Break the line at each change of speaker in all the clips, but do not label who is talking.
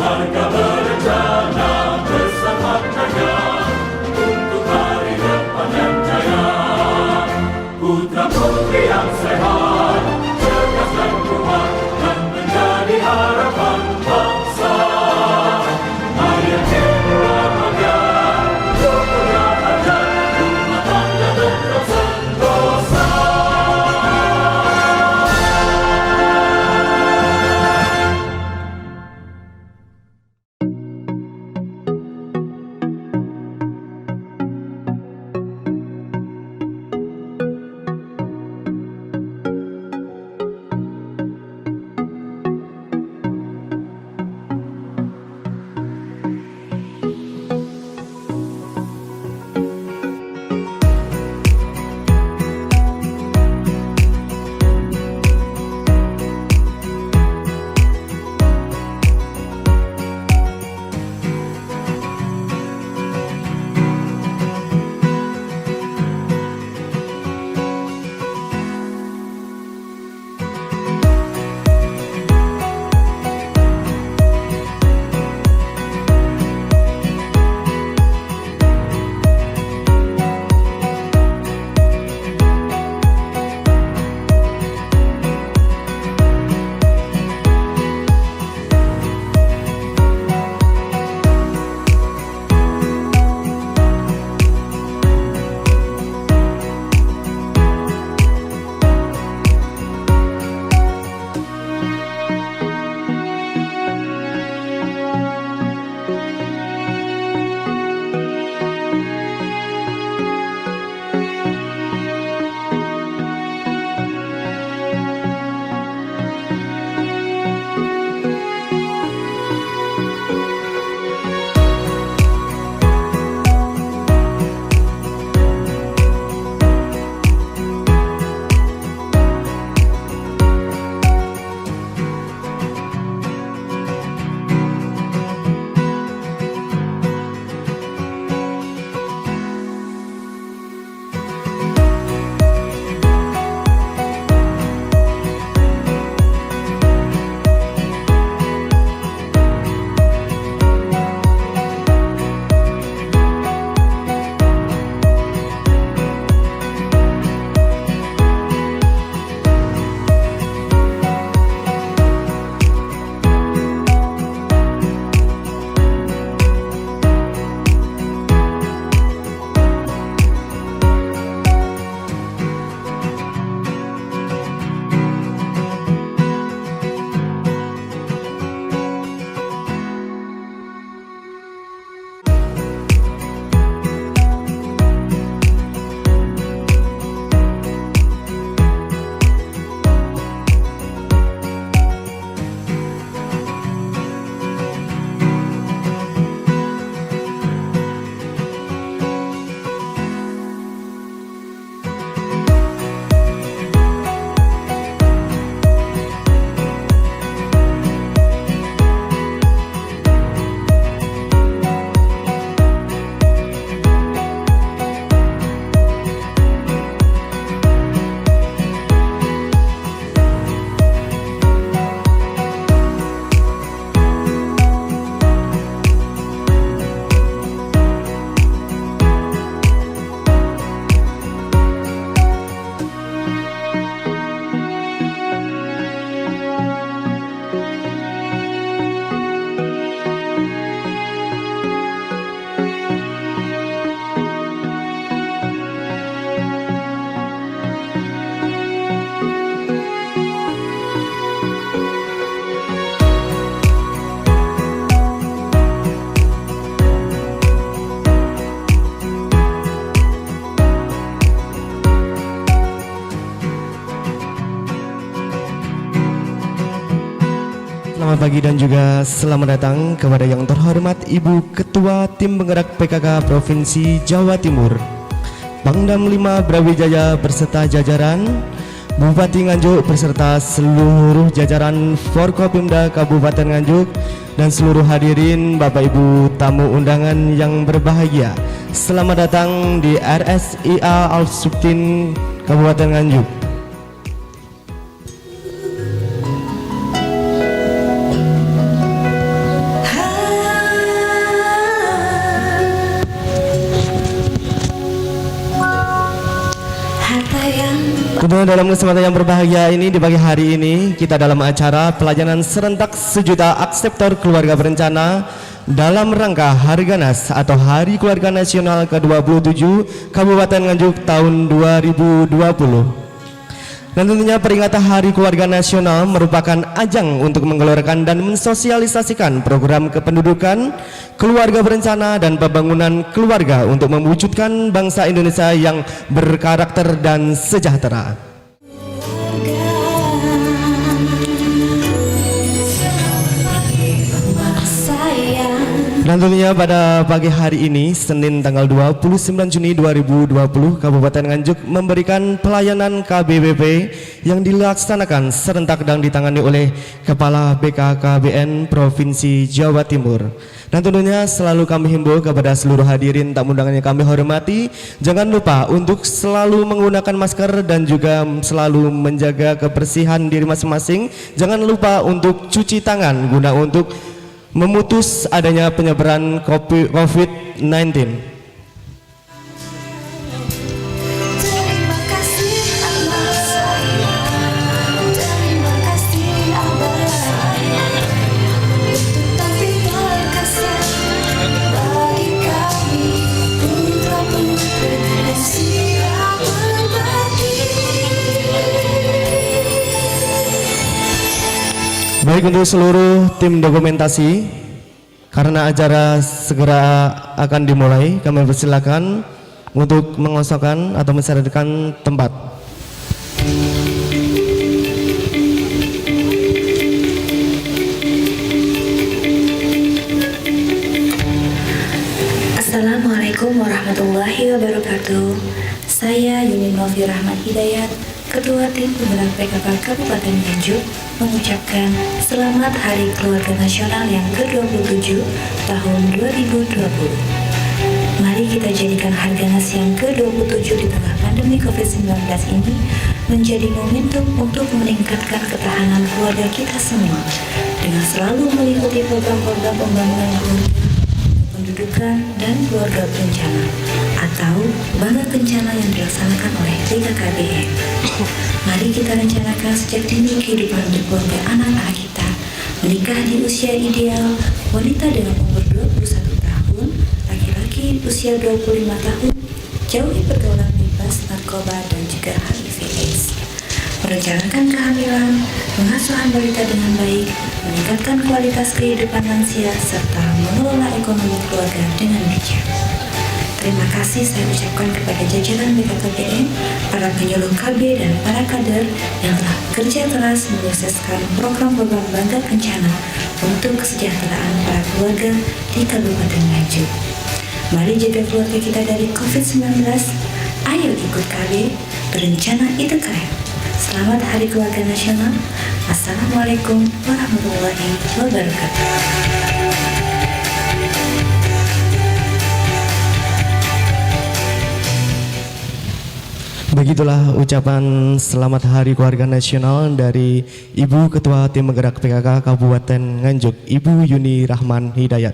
Warga berencana bersama jaya untuk hari depan yang jaya. Putra putri yang sehat, cerdas dan kuat, dan menjadi harapan bangsa. Ayo kita bahagia, rukun hajat, rumah tangga tetap sentosa.
Selamat pagi dan juga selamat datang kepada yang terhormat Ibu Ketua Tim Penggerak PKK Provinsi Jawa Timur, Pangdam 5 Brawijaya beserta jajaran, Bupati Nganjuk beserta seluruh jajaran Forkopimda Kabupaten Nganjuk, dan seluruh hadirin Bapak Ibu tamu undangan yang berbahagia. Selamat datang di RSIA Al-Suktin Kabupaten Nganjuk. Tentunya dalam kesempatan yang berbahagia ini di pagi hari ini kita dalam acara pelayanan serentak sejuta akseptor keluarga berencana dalam rangka Harganas atau Hari Keluarga Nasional ke-27 Kabupaten Nganjuk tahun 2020. Dan tentunya peringatan Hari Keluarga Nasional merupakan ajang untuk menggelorkan dan mensosialisasikan program kependudukan, keluarga berencana dan pembangunan keluarga untuk mewujudkan bangsa Indonesia yang berkarakter dan sejahtera. Dan tentunya pada pagi hari ini, Senin tanggal 29 Juni 2020, Kabupaten Nganjuk memberikan pelayanan KBBP yang dilaksanakan serentak dan ditangani oleh Kepala BKKBN Provinsi Jawa Timur. Dan tentunya selalu kami himbau kepada seluruh hadirin tamu undangan yang kami hormati, jangan lupa untuk selalu menggunakan masker dan juga selalu menjaga kebersihan diri masing-masing. Jangan lupa untuk cuci tangan guna untuk memutus adanya penyebaran COVID-19. Baik, untuk seluruh tim dokumentasi, karena acara segera akan dimulai, kami persilakan untuk mengosongkan atau menserahkan tempat.
Assalamualaikum warahmatullahi wabarakatuh. Saya Yuni Novi Rahmat Hidayat, Ketua Tim Penggerak PKK Kabupaten Nganjuk, mengucapkan Selamat Hari Keluarga Nasional yang ke-27 tahun 2020. Mari kita jadikan Harganas yang ke-27 di tengah pandemi COVID-19 ini menjadi momentum untuk meningkatkan ketahanan keluarga kita semua dengan selalu mengikuti program-program pembangunan keluarga, pendudukan, dan keluarga berencana atau Bangga Kencana yang dilaksanakan oleh BKKBN. Mari kita rencanakan sejak dini kehidupan untuk keluarga anak-anak kita, menikah di usia ideal, wanita dengan umur 21 tahun, laki-laki usia 25 tahun, jauhi pergaulan bebas, narkoba, dan juga HIV/AIDS. Merencanakan kehamilan, pengasuhan balita dengan baik, meningkatkan kualitas kehidupan lansia, serta mengelola ekonomi keluarga dengan bijak. Terima kasih saya ucapkan kepada jajaran BKKBN, para penyuluh KB dan para kader yang telah bekerja keras menyukseskan program-program Bangga Kencana untuk kesejahteraan para keluarga di Kabupaten Nganjuk. Mari jaga keluarga kita dari COVID-19. Ayo ikut KB, berencana itu keren. Selamat Hari Keluarga Nasional. Assalamualaikum warahmatullahi wabarakatuh.
Begitulah ucapan Selamat Hari Keluarga Nasional dari Ibu Ketua Tim Penggerak PKK Kabupaten Nganjuk, Ibu Yuni Rahman Hidayat.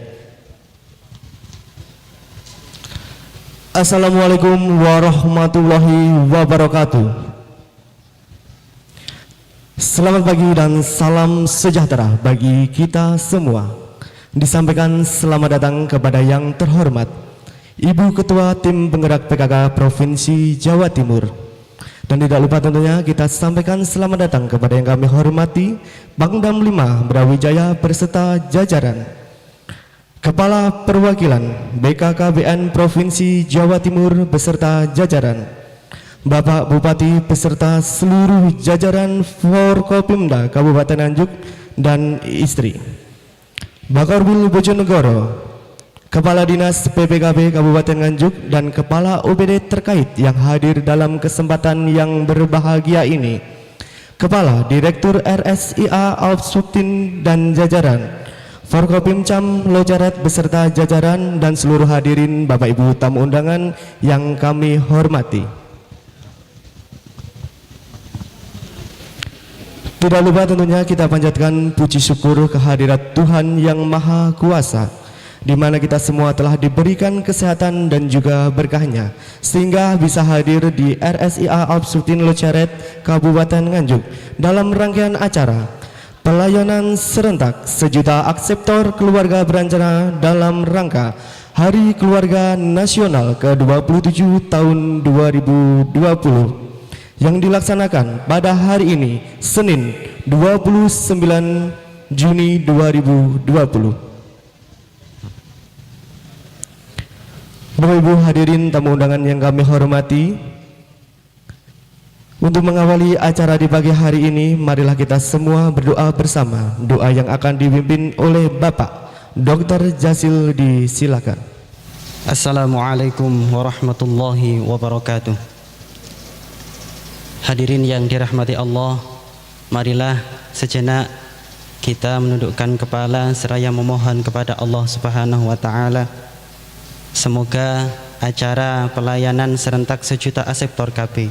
Assalamualaikum warahmatullahi wabarakatuh. Selamat pagi dan salam sejahtera bagi kita semua. Disampaikan selamat datang kepada yang terhormat Ibu Ketua Tim Penggerak PKK Provinsi Jawa Timur. Dan tidak lupa tentunya kita sampaikan selamat datang kepada yang kami hormati Pangdam 5 Brawijaya beserta jajaran, Kepala Perwakilan BKKBN Provinsi Jawa Timur beserta jajaran, Bapak Bupati beserta seluruh jajaran Forkopimda Kabupaten Nganjuk dan istri, Bakorwil Bojonegoro, Kepala Dinas PPKB Kabupaten Nganjuk dan Kepala OPD terkait yang hadir dalam kesempatan yang berbahagia ini, Kepala Direktur RSIA Alpsubtin dan jajaran, Forkopimcam Lojaret beserta jajaran dan seluruh hadirin Bapak Ibu tamu undangan yang kami hormati. Tidak lupa tentunya kita panjatkan puji syukur kehadirat Tuhan Yang Maha Kuasa di mana kita semua telah diberikan kesehatan dan juga berkahnya, sehingga bisa hadir di RSIA Absutin Loceret, Kabupaten Nganjuk dalam rangkaian acara pelayanan serentak sejuta akseptor keluarga berencana dalam rangka Hari Keluarga Nasional ke-27 tahun 2020 yang dilaksanakan pada hari ini, Senin 29 Juni 2020. Bapak Ibu hadirin tamu undangan yang kami hormati, untuk mengawali acara di pagi hari ini, marilah kita semua berdoa bersama. Doa yang akan dipimpin oleh Bapak Dr. Jasil, disilakan.
Assalamualaikum warahmatullahi wabarakatuh. Hadirin yang dirahmati Allah, marilah sejenak kita menundukkan kepala seraya memohon kepada Allah Subhanahu wa taala. Semoga acara pelayanan serentak sejuta aseptor KB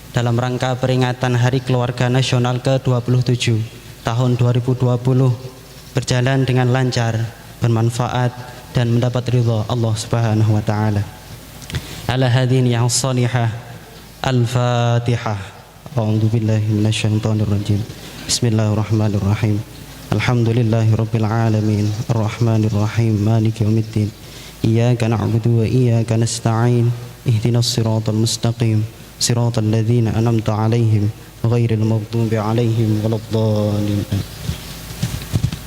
dalam rangka peringatan Hari Keluarga Nasional ke-27 tahun 2020 berjalan dengan lancar, bermanfaat dan mendapat ridha Allah Subhanahu wa taala. Ala hadhihi ya salihah. Al-Fatihah. A'udzu billahi minasyaitonir rajim. Bismillahirrahmanirrahim. Alhamdulillahirabbil alamin. Arrahmanir rahim. Maliki yaumiddin. Iyyaka na'budu wa iyyaka nasta'in. Ihdinas siratal mustaqim. Siratal ladzina an'amta 'alaihim ghairil maghdubi 'alaihim waladdallin.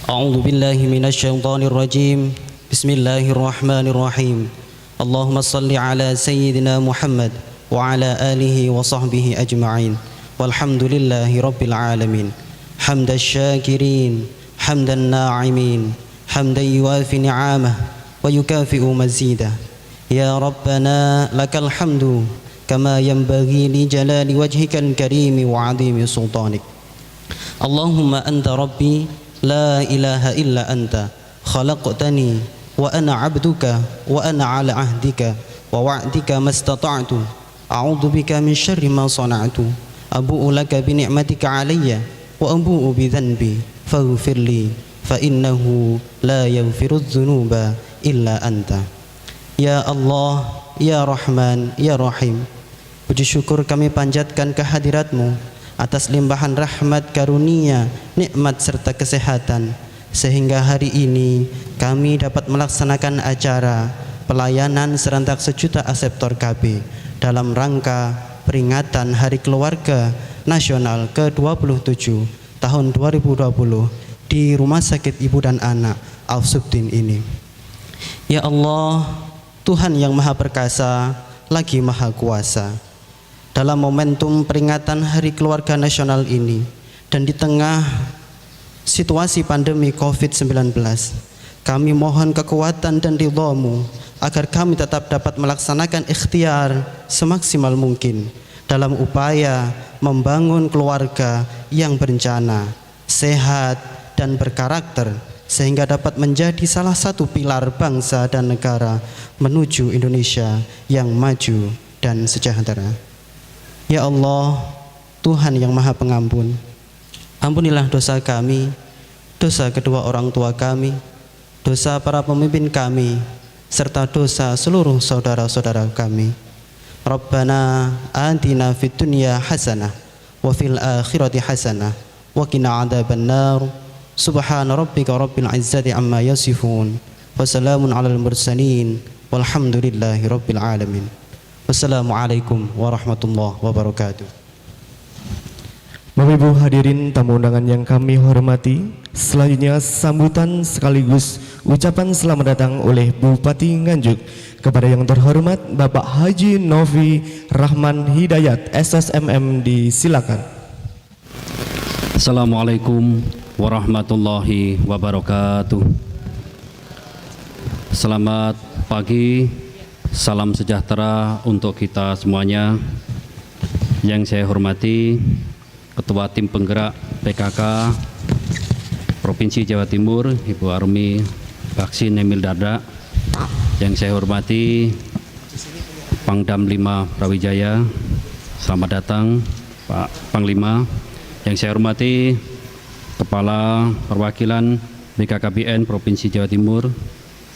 A'udzu billahi minasyaitonir rajim. Bismillahirrahmanirrahim. Allahumma salli ala sayyidina Muhammad wa ala alihi wa sahbihi ajma'in. Walhamdulillahi rabbil alamin. Hamdan syakirin, hamdan na'imin, hamdan yuafi ni'amah wa yukafi'u mazidah. Ya Rabbana lakal hamdu kama yanbaghi li jalali wajhikal karimi wa 'azimi sultanik. Allahumma anta rabbi la ilaha illa anta khalaqtani wa ana 'abduka wa ana 'ala 'ahdika wa wa'dika mastata'tu a'udzu bika min syarri ma sana'tu abu'u laka bi ni'matika 'alayya wa abu'u bi dhanbi faghfir li fa innahu la yaghfiru dzunuba illa anta. Ya Allah, ya Rahman, ya Rahim, puji syukur kami panjatkan kehadirat-Mu atas limpahan rahmat, karunia, nikmat serta kesehatan, sehingga hari ini kami dapat melaksanakan acara pelayanan serentak sejuta aseptor KB dalam rangka peringatan Hari Keluarga Nasional ke-27 tahun 2020 di Rumah Sakit Ibu dan Anak Al-Subdin ini. Ya Allah, Tuhan yang Maha Perkasa lagi Maha Kuasa, dalam momentum peringatan Hari Keluarga Nasional ini dan di tengah situasi pandemi COVID-19, kami mohon kekuatan dan ridha-Mu agar kami tetap dapat melaksanakan ikhtiar semaksimal mungkin dalam upaya membangun keluarga yang berencana, sehat dan berkarakter, sehingga dapat menjadi salah satu pilar bangsa dan negara menuju Indonesia yang maju dan sejahtera. Ya Allah, Tuhan yang Maha Pengampun, ampunilah dosa kami, dosa kedua orang tua kami, dosa para pemimpin kami, serta dosa seluruh saudara-saudara kami. Rabbana atina fid dunya hasanah wa fil akhirati hasanah wa qina adzabannar. Subhana rabbika rabbil izzati amma yasifun wa salamun alal mursalin walhamdulillahi rabbil alamin. Wassalamualaikum warahmatullahi wabarakatuh.
Bapak Ibu hadirin tamu undangan yang kami hormati, selanjutnya sambutan sekaligus ucapan selamat datang oleh Bupati Nganjuk kepada yang terhormat Bapak Haji Novi Rahman Hidayat SSMM, disilakan.
Assalamualaikum warahmatullahi wabarakatuh. Selamat pagi, salam sejahtera untuk kita semuanya. Yang saya hormati Ketua Tim Penggerak PKK Provinsi Jawa Timur, Ibu Armi Vaksin Emil Dardak. Yang saya hormati Pangdam 5 Brawijaya, selamat datang Pak Panglima. Yang saya hormati Kepala Perwakilan BKKBN Provinsi Jawa Timur,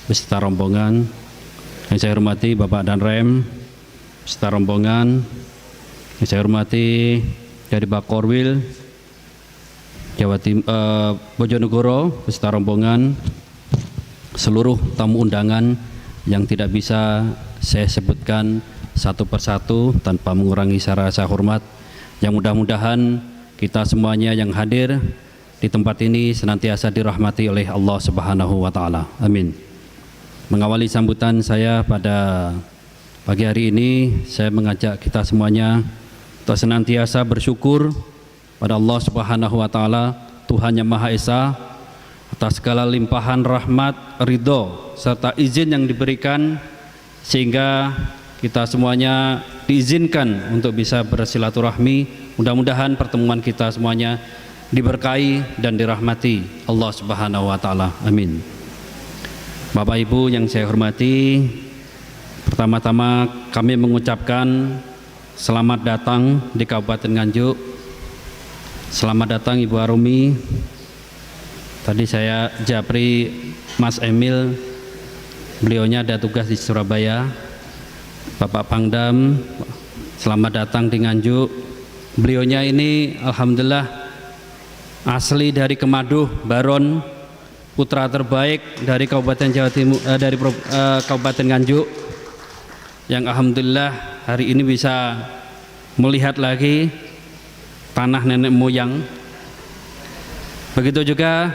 beserta rombongan. Yang saya hormati Bapak Danrem beserta rombongan. Yang saya hormati dari Bakorwil Bojonegoro beserta rombongan, seluruh tamu undangan yang tidak bisa saya sebutkan satu persatu tanpa mengurangi rasa hormat, yang mudah-mudahan kita semuanya yang hadir di tempat ini senantiasa dirahmati oleh Allah Subhanahu wa Ta'ala. Amin. Mengawali sambutan saya pada pagi hari ini, saya mengajak kita semuanya untuk senantiasa bersyukur pada Allah Subhanahu wa Ta'ala, Tuhan yang Maha Esa, atas segala limpahan rahmat, ridho, serta izin yang diberikan sehingga kita semuanya diizinkan untuk bisa bersilaturahmi. Mudah-mudahan pertemuan kita semuanya diberkahi dan dirahmati Allah Subhanahu wa Ta'ala. Amin. Bapak Ibu yang saya hormati, pertama-tama kami mengucapkan selamat datang di Kabupaten Nganjuk. Selamat datang Ibu Arumi. Tadi saya japri Mas Emil, beliaunya ada tugas di Surabaya. Bapak Pangdam, selamat datang di Nganjuk. Beliaunya ini alhamdulillah asli dari Kemaduh, Baron, putra terbaik dari Kabupaten Jawa Timur, dari Kabupaten Nganjuk, yang alhamdulillah hari ini bisa melihat lagi tanah nenek moyang. Begitu juga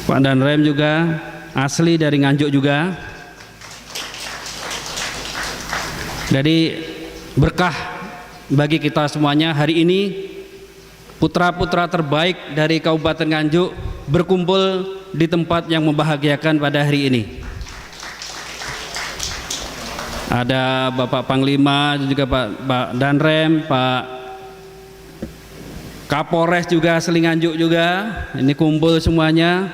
Pak Danrem juga asli dari Nganjuk juga. Jadi berkah bagi kita semuanya hari ini, putra-putra terbaik dari Kabupaten Nganjuk berkumpul di tempat yang membahagiakan pada hari ini. Ada Bapak Panglima, juga Pak Danrem, Pak Kapolres juga asli Nganjuk juga. Ini kumpul semuanya.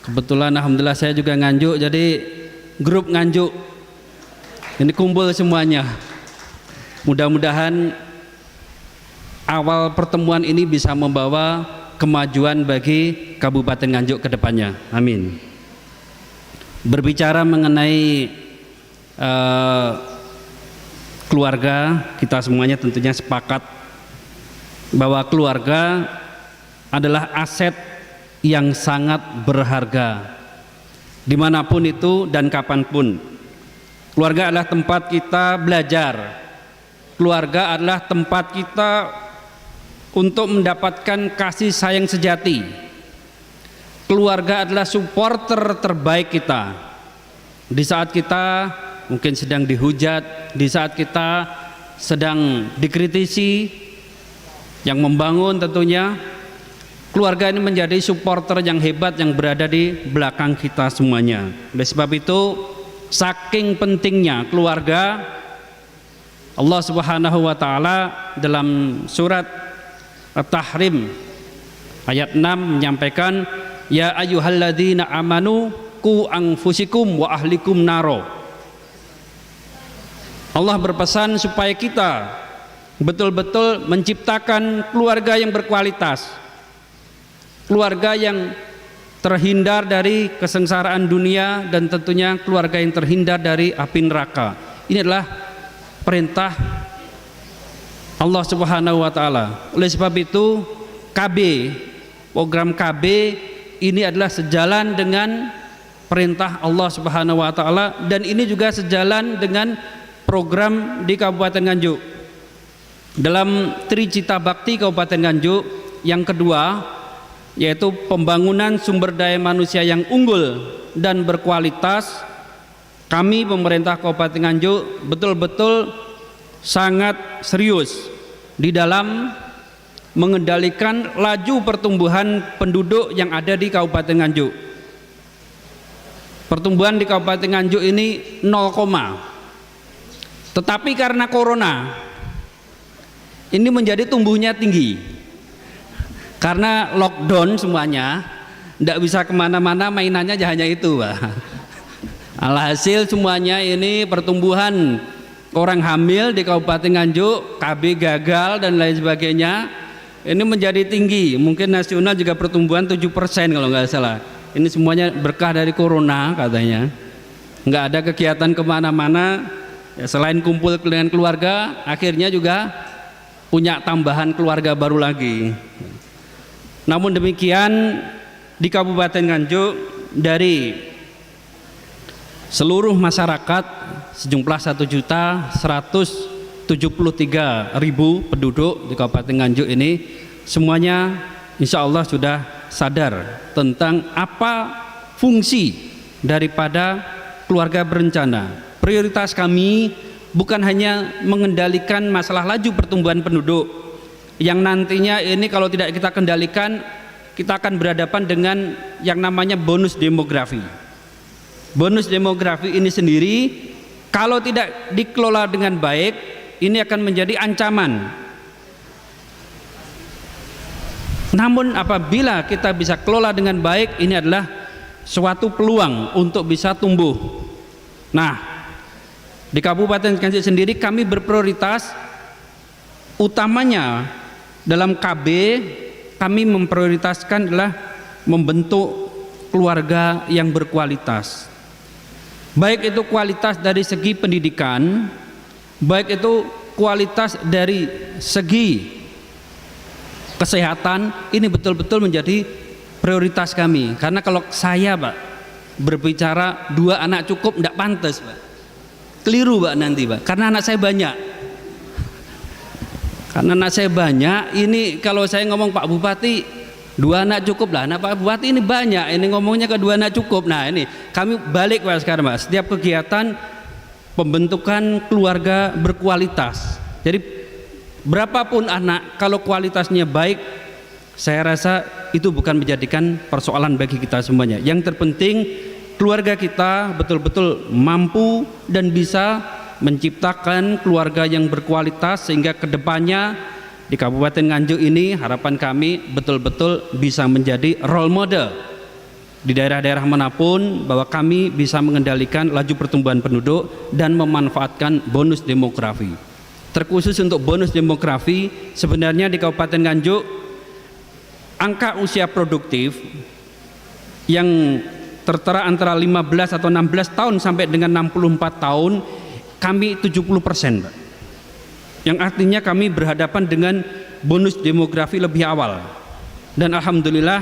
Kebetulan alhamdulillah saya juga Nganjuk, jadi grup Nganjuk ini kumpul semuanya. Mudah-mudahan awal pertemuan ini bisa membawa kemajuan bagi Kabupaten Nganjuk ke depannya. Amin. Berbicara mengenai keluarga, kita semuanya tentunya sepakat bahwa keluarga adalah aset yang sangat berharga dimanapun itu dan kapanpun. Keluarga adalah tempat kita belajar. Keluarga adalah tempat kita untuk mendapatkan kasih sayang sejati. Keluarga adalah supporter terbaik kita di saat kita mungkin sedang dihujat, di saat kita sedang dikritisi, yang membangun tentunya. Keluarga ini menjadi supporter yang hebat yang berada di belakang kita semuanya. Oleh sebab itu, saking pentingnya keluarga, Allah Subhanahu wa Ta'ala dalam surat At-Tahrim ayat 6 menyampaikan, ya ayyuhalladzina amanu qu anfusikum wa ahlikum naro. Allah berpesan supaya kita betul-betul menciptakan keluarga yang berkualitas, keluarga yang terhindar dari kesengsaraan dunia, dan tentunya keluarga yang terhindar dari api neraka. Ini adalah perintah Allah Subhanahu wa Ta'ala. Oleh sebab itu program KB ini adalah sejalan dengan perintah Allah Subhanahu wa Ta'ala, dan ini juga sejalan dengan program di Kabupaten Nganjuk. Dalam Tricita Bakti Kabupaten Nganjuk yang kedua, yaitu pembangunan sumber daya manusia yang unggul dan berkualitas, kami pemerintah Kabupaten Nganjuk betul-betul sangat serius di dalam mengendalikan laju pertumbuhan penduduk yang ada di Kabupaten Nganjuk. Pertumbuhan di Kabupaten Nganjuk ini 0, tetapi karena corona ini menjadi tumbuhnya tinggi. Karena lockdown semuanya, tidak bisa kemana-mana, mainannya hanya itu, Pak. Alhasil semuanya ini pertumbuhan orang hamil di Kabupaten Nganjuk, KB gagal dan lain sebagainya, ini menjadi tinggi. Mungkin nasional juga pertumbuhan 7% kalau nggak salah. Ini semuanya berkah dari corona katanya. Nggak ada kegiatan kemana-mana, ya, selain kumpul dengan keluarga, akhirnya juga punya tambahan keluarga baru lagi. Namun demikian, di Kabupaten Nganjuk dari seluruh masyarakat sejumlah 1.173.000 penduduk di Kabupaten Nganjuk ini, semuanya insya Allah sudah sadar tentang apa fungsi daripada keluarga berencana. Prioritas kami bukan hanya mengendalikan masalah laju pertumbuhan penduduk yang nantinya ini kalau tidak kita kendalikan, kita akan berhadapan dengan yang namanya bonus demografi. Bonus demografi ini sendiri kalau tidak dikelola dengan baik, ini akan menjadi ancaman. Namun apabila kita bisa kelola dengan baik, ini adalah suatu peluang untuk bisa tumbuh. Nah, di Kabupaten Nganjuk sendiri kami berprioritas utamanya dalam KB, kami memprioritaskan adalah membentuk keluarga yang berkualitas. Baik itu kualitas dari segi pendidikan, baik itu kualitas dari segi kesehatan, ini betul-betul menjadi prioritas kami. Karena kalau saya Pak berbicara 2 anak cukup tidak pantas Pak, keliru Pak nanti Pak, karena anak saya banyak. Karena anak saya banyak, ini kalau saya ngomong Pak Bupati 2 anak cukup lah, anak Pak Bupati ini banyak, ini ngomongnya ke 2 anak cukup. Nah ini kami balik Pak sekarang Pak, setiap kegiatan pembentukan keluarga berkualitas. Jadi berapapun anak, kalau kualitasnya baik, saya rasa itu bukan menjadikan persoalan bagi kita semuanya. Yang terpenting keluarga kita betul-betul mampu dan bisa menciptakan keluarga yang berkualitas, sehingga kedepannya di Kabupaten Nganjuk ini harapan kami betul-betul bisa menjadi role model di daerah-daerah manapun, bahwa kami bisa mengendalikan laju pertumbuhan penduduk dan memanfaatkan bonus demografi. Terkhusus untuk bonus demografi, sebenarnya di Kabupaten Nganjuk angka usia produktif yang tertera antara 15 atau 16 tahun sampai dengan 64 tahun kami 70%, Pak. Yang artinya kami berhadapan dengan bonus demografi lebih awal. Dan alhamdulillah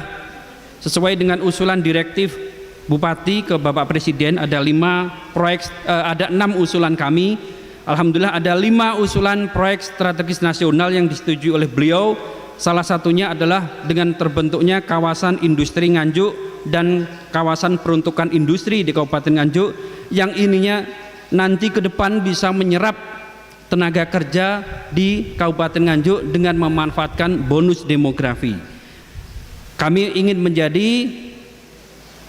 sesuai dengan usulan direktif Bupati ke Bapak Presiden, ada 5 proyek, ada 6 usulan kami. Alhamdulillah ada 5 usulan proyek strategis nasional yang disetujui oleh beliau. Salah satunya adalah dengan terbentuknya kawasan industri Nganjuk dan kawasan peruntukan industri di Kabupaten Nganjuk, yang ininya nanti ke depan bisa menyerap tenaga kerja di Kabupaten Nganjuk dengan memanfaatkan bonus demografi. Kami ingin menjadi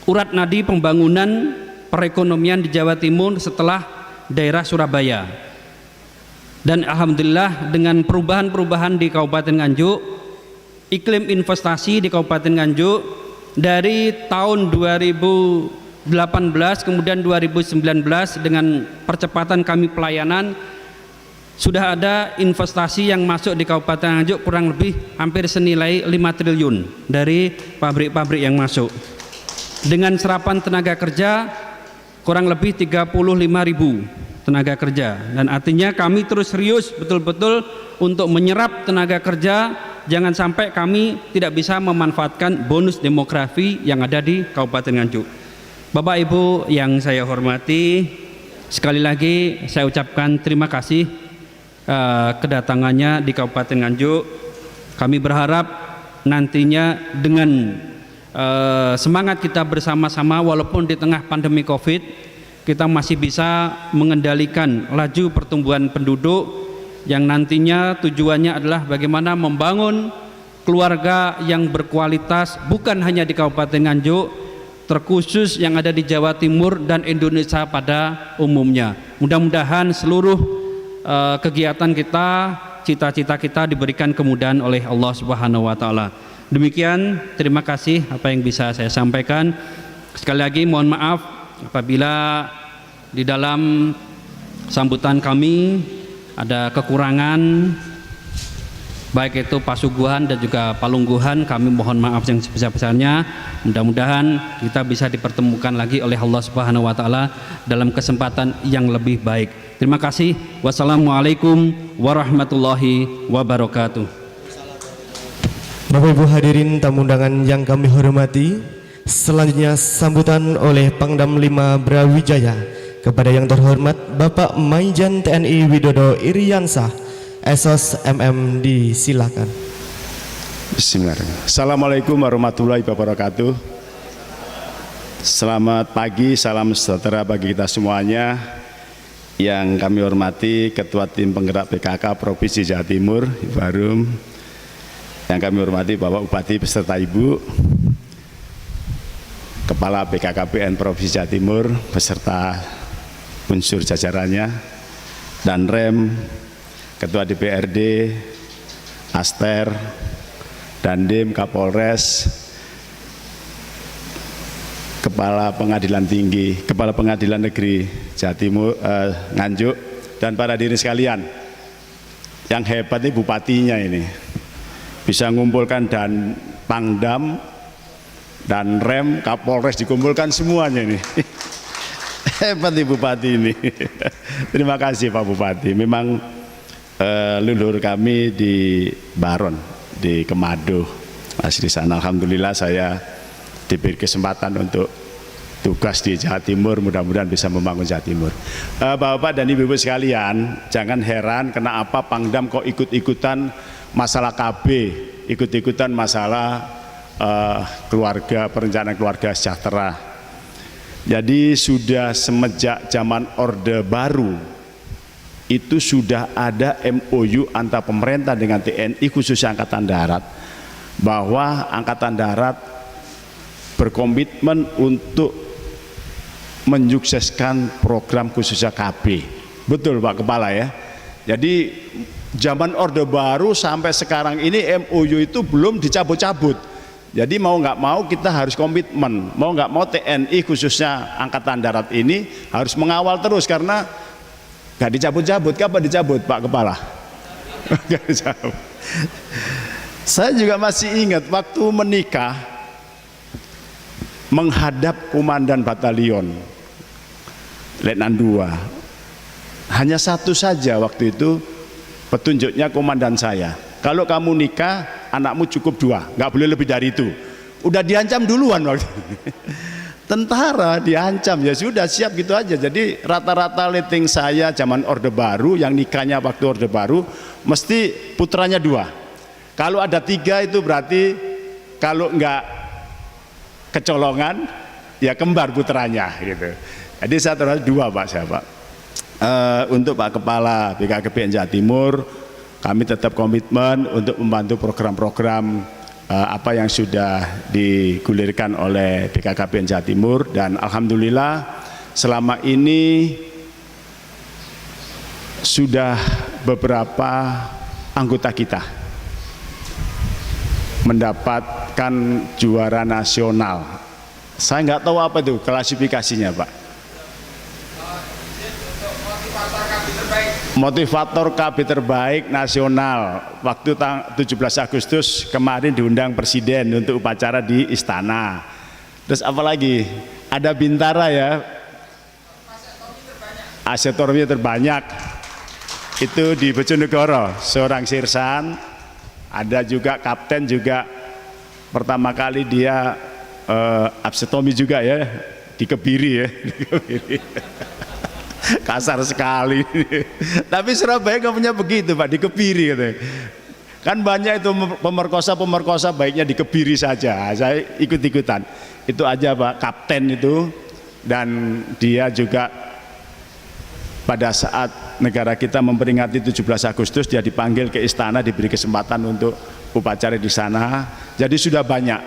urat nadi pembangunan perekonomian di Jawa Timur setelah daerah Surabaya. Dan alhamdulillah dengan perubahan-perubahan di Kabupaten Nganjuk, iklim investasi di Kabupaten Nganjuk dari tahun 2018 kemudian 2019 dengan percepatan kami pelayanan, sudah ada investasi yang masuk di Kabupaten Nganjuk kurang lebih hampir senilai 5 triliun dari pabrik-pabrik yang masuk, dengan serapan tenaga kerja kurang lebih 35.000 tenaga kerja. Dan artinya kami terus serius betul-betul untuk menyerap tenaga kerja, jangan sampai kami tidak bisa memanfaatkan bonus demografi yang ada di Kabupaten Nganjuk. Bapak Ibu yang saya hormati, sekali lagi saya ucapkan terima kasih kedatangannya di Kabupaten Nganjuk. Kami berharap nantinya dengan semangat kita bersama-sama, walaupun di tengah pandemi Covid, kita masih bisa mengendalikan laju pertumbuhan penduduk yang nantinya tujuannya adalah bagaimana membangun keluarga yang berkualitas bukan hanya di Kabupaten Nganjuk, terkhusus yang ada di Jawa Timur dan Indonesia pada umumnya. Mudah-mudahan seluruh kegiatan kita, cita-cita kita diberikan kemudahan oleh Allah Subhanahu wa taala. Demikian, terima kasih apa yang bisa saya sampaikan. Sekali lagi mohon maaf apabila di dalam sambutan kami ada kekurangan. baik itu Pasuguhan dan juga Palungguhan, kami mohon maaf yang sebesar-besarnya. Mudah-mudahan kita bisa dipertemukan lagi oleh Allah Subhanahu wa taala dalam kesempatan yang lebih baik. Terima kasih. Wassalamualaikum warahmatullahi wabarakatuh.
Bapak Ibu hadirin tamu undangan yang kami hormati, selanjutnya sambutan oleh Pangdam 5 Brawijaya kepada yang terhormat Bapak Maijen TNI Widodo Iriansah, Esos MM, disilakan.
Bismillahirrahmanirrahim. Assalamualaikum warahmatullahi wabarakatuh. Selamat pagi, salam sejahtera bagi kita semuanya. Yang kami hormati Ketua Tim Penggerak PKK Provinsi Jawa Timur, Ibu Harum. Yang kami hormati Bapak Bupati beserta Ibu, Kepala BKKBN Provinsi Jawa Timur beserta unsur jajarannya, dan Rem, Ketua DPRD, Aster, Dandim, Kapolres, Kepala Pengadilan Tinggi, Kepala Pengadilan Negeri Jawa Timur, Nganjuk, dan para hadirin sekalian. Yang hebat ini bupatinya ini, bisa mengumpulkan dan Pangdam dan Rem, Kapolres dikumpulkan semuanya ini. Hebat nih Bupati ini. Terima kasih Pak Bupati. Memang leluhur kami di Baron, di Kemado, masih di sana. Alhamdulillah saya diberi kesempatan untuk tugas di Jawa Timur, mudah-mudahan bisa membangun Jawa Timur. Bapak dan Ibu-ibu sekalian, jangan heran kenapa Pangdam kok ikut-ikutan masalah KB, ikut-ikutan masalah keluarga, perencanaan keluarga sejahtera. Jadi sudah semenjak zaman Orde Baru itu sudah ada MOU antara pemerintah dengan TNI khususnya Angkatan Darat, bahwa Angkatan Darat berkomitmen untuk menyukseskan program khususnya KB. Betul Pak Kepala ya. Jadi zaman Orde Baru sampai sekarang ini MOU itu belum dicabut-cabut. Jadi mau nggak mau kita harus komitmen, mau nggak mau TNI khususnya Angkatan Darat ini harus mengawal terus, karena nggak dicabut-cabut. Kapan dicabut Pak Kepala? Nggak dicabut. Saya juga masih ingat waktu menikah menghadap Komandan Batalion Letnan II, hanya satu saja waktu itu petunjuknya komandan saya, kalau kamu nikah anakmu cukup 2, nggak boleh lebih dari itu. Udah diancam duluan waktu tentara, diancam, ya sudah siap gitu aja. Jadi rata-rata letting saya zaman Orde Baru yang nikahnya waktu Orde Baru mesti putranya 2. Kalau ada 3 itu berarti kalau nggak kecolongan ya kembar putranya gitu. Jadi saya terus 2 Pak saya Pak. Untuk Pak Kepala BKKBN Jawa Timur, kami tetap komitmen untuk membantu program-program apa yang sudah digulirkan oleh BKKBN Jawa Timur, dan alhamdulillah selama ini sudah beberapa anggota kita mendapatkan juara nasional. Saya nggak tahu apa itu klasifikasinya Pak. Motivator KB terbaik nasional waktu 17 Agustus kemarin diundang Presiden untuk upacara di Istana. Terus apalagi ada Bintara ya, Asetormi terbanyak itu di Bojonegoro, seorang sirsan. Ada juga kapten juga pertama kali dia absetomi juga ya, di Kebiri ya, di Kebiri. Kasar sekali. Tapi Surabaya nggak punya begitu Pak, di Kebiri gitu. Kan banyak itu pemerkosa baiknya di Kebiri saja. Saya ikut-ikutan. Itu aja Pak, kapten itu. Dan dia juga pada saat negara kita memperingati 17 Agustus dia dipanggil ke istana, diberi kesempatan untuk upacara di sana. Jadi sudah banyak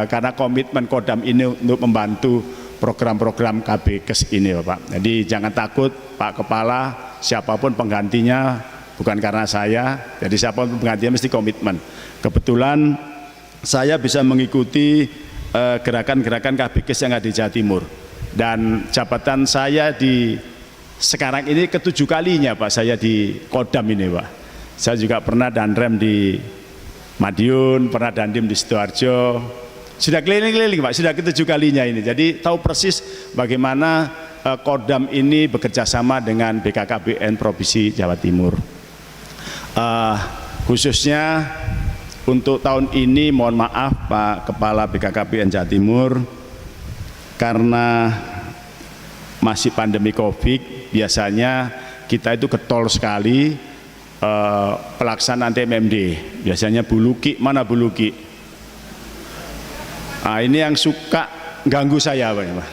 karena komitmen Kodam ini untuk membantu program-program KB KES ini Bapak. Jadi jangan takut Pak Kepala, siapapun penggantinya bukan karena saya, jadi siapapun penggantinya mesti komitmen. Kebetulan saya bisa mengikuti gerakan-gerakan KB KES yang ada di Jawa Timur, dan jabatan saya di sekarang ini ke-7 kalinya Pak saya di Kodam ini Pak. Saya juga pernah danrem di Madiun, pernah dandim di Sidoarjo. Sudah keliling-keliling Pak, sudah ke-7 kalinya ini. Jadi tahu persis bagaimana Kodam ini bekerja sama dengan BKKBN Provinsi Jawa Timur. Khususnya untuk tahun ini mohon maaf Pak Kepala BKKBN Jawa Timur, karena masih pandemi Covid, biasanya kita itu getol sekali pelaksanaan TMMD. Biasanya Buluki, mana Buluki? Ini yang suka ganggu saya Pak.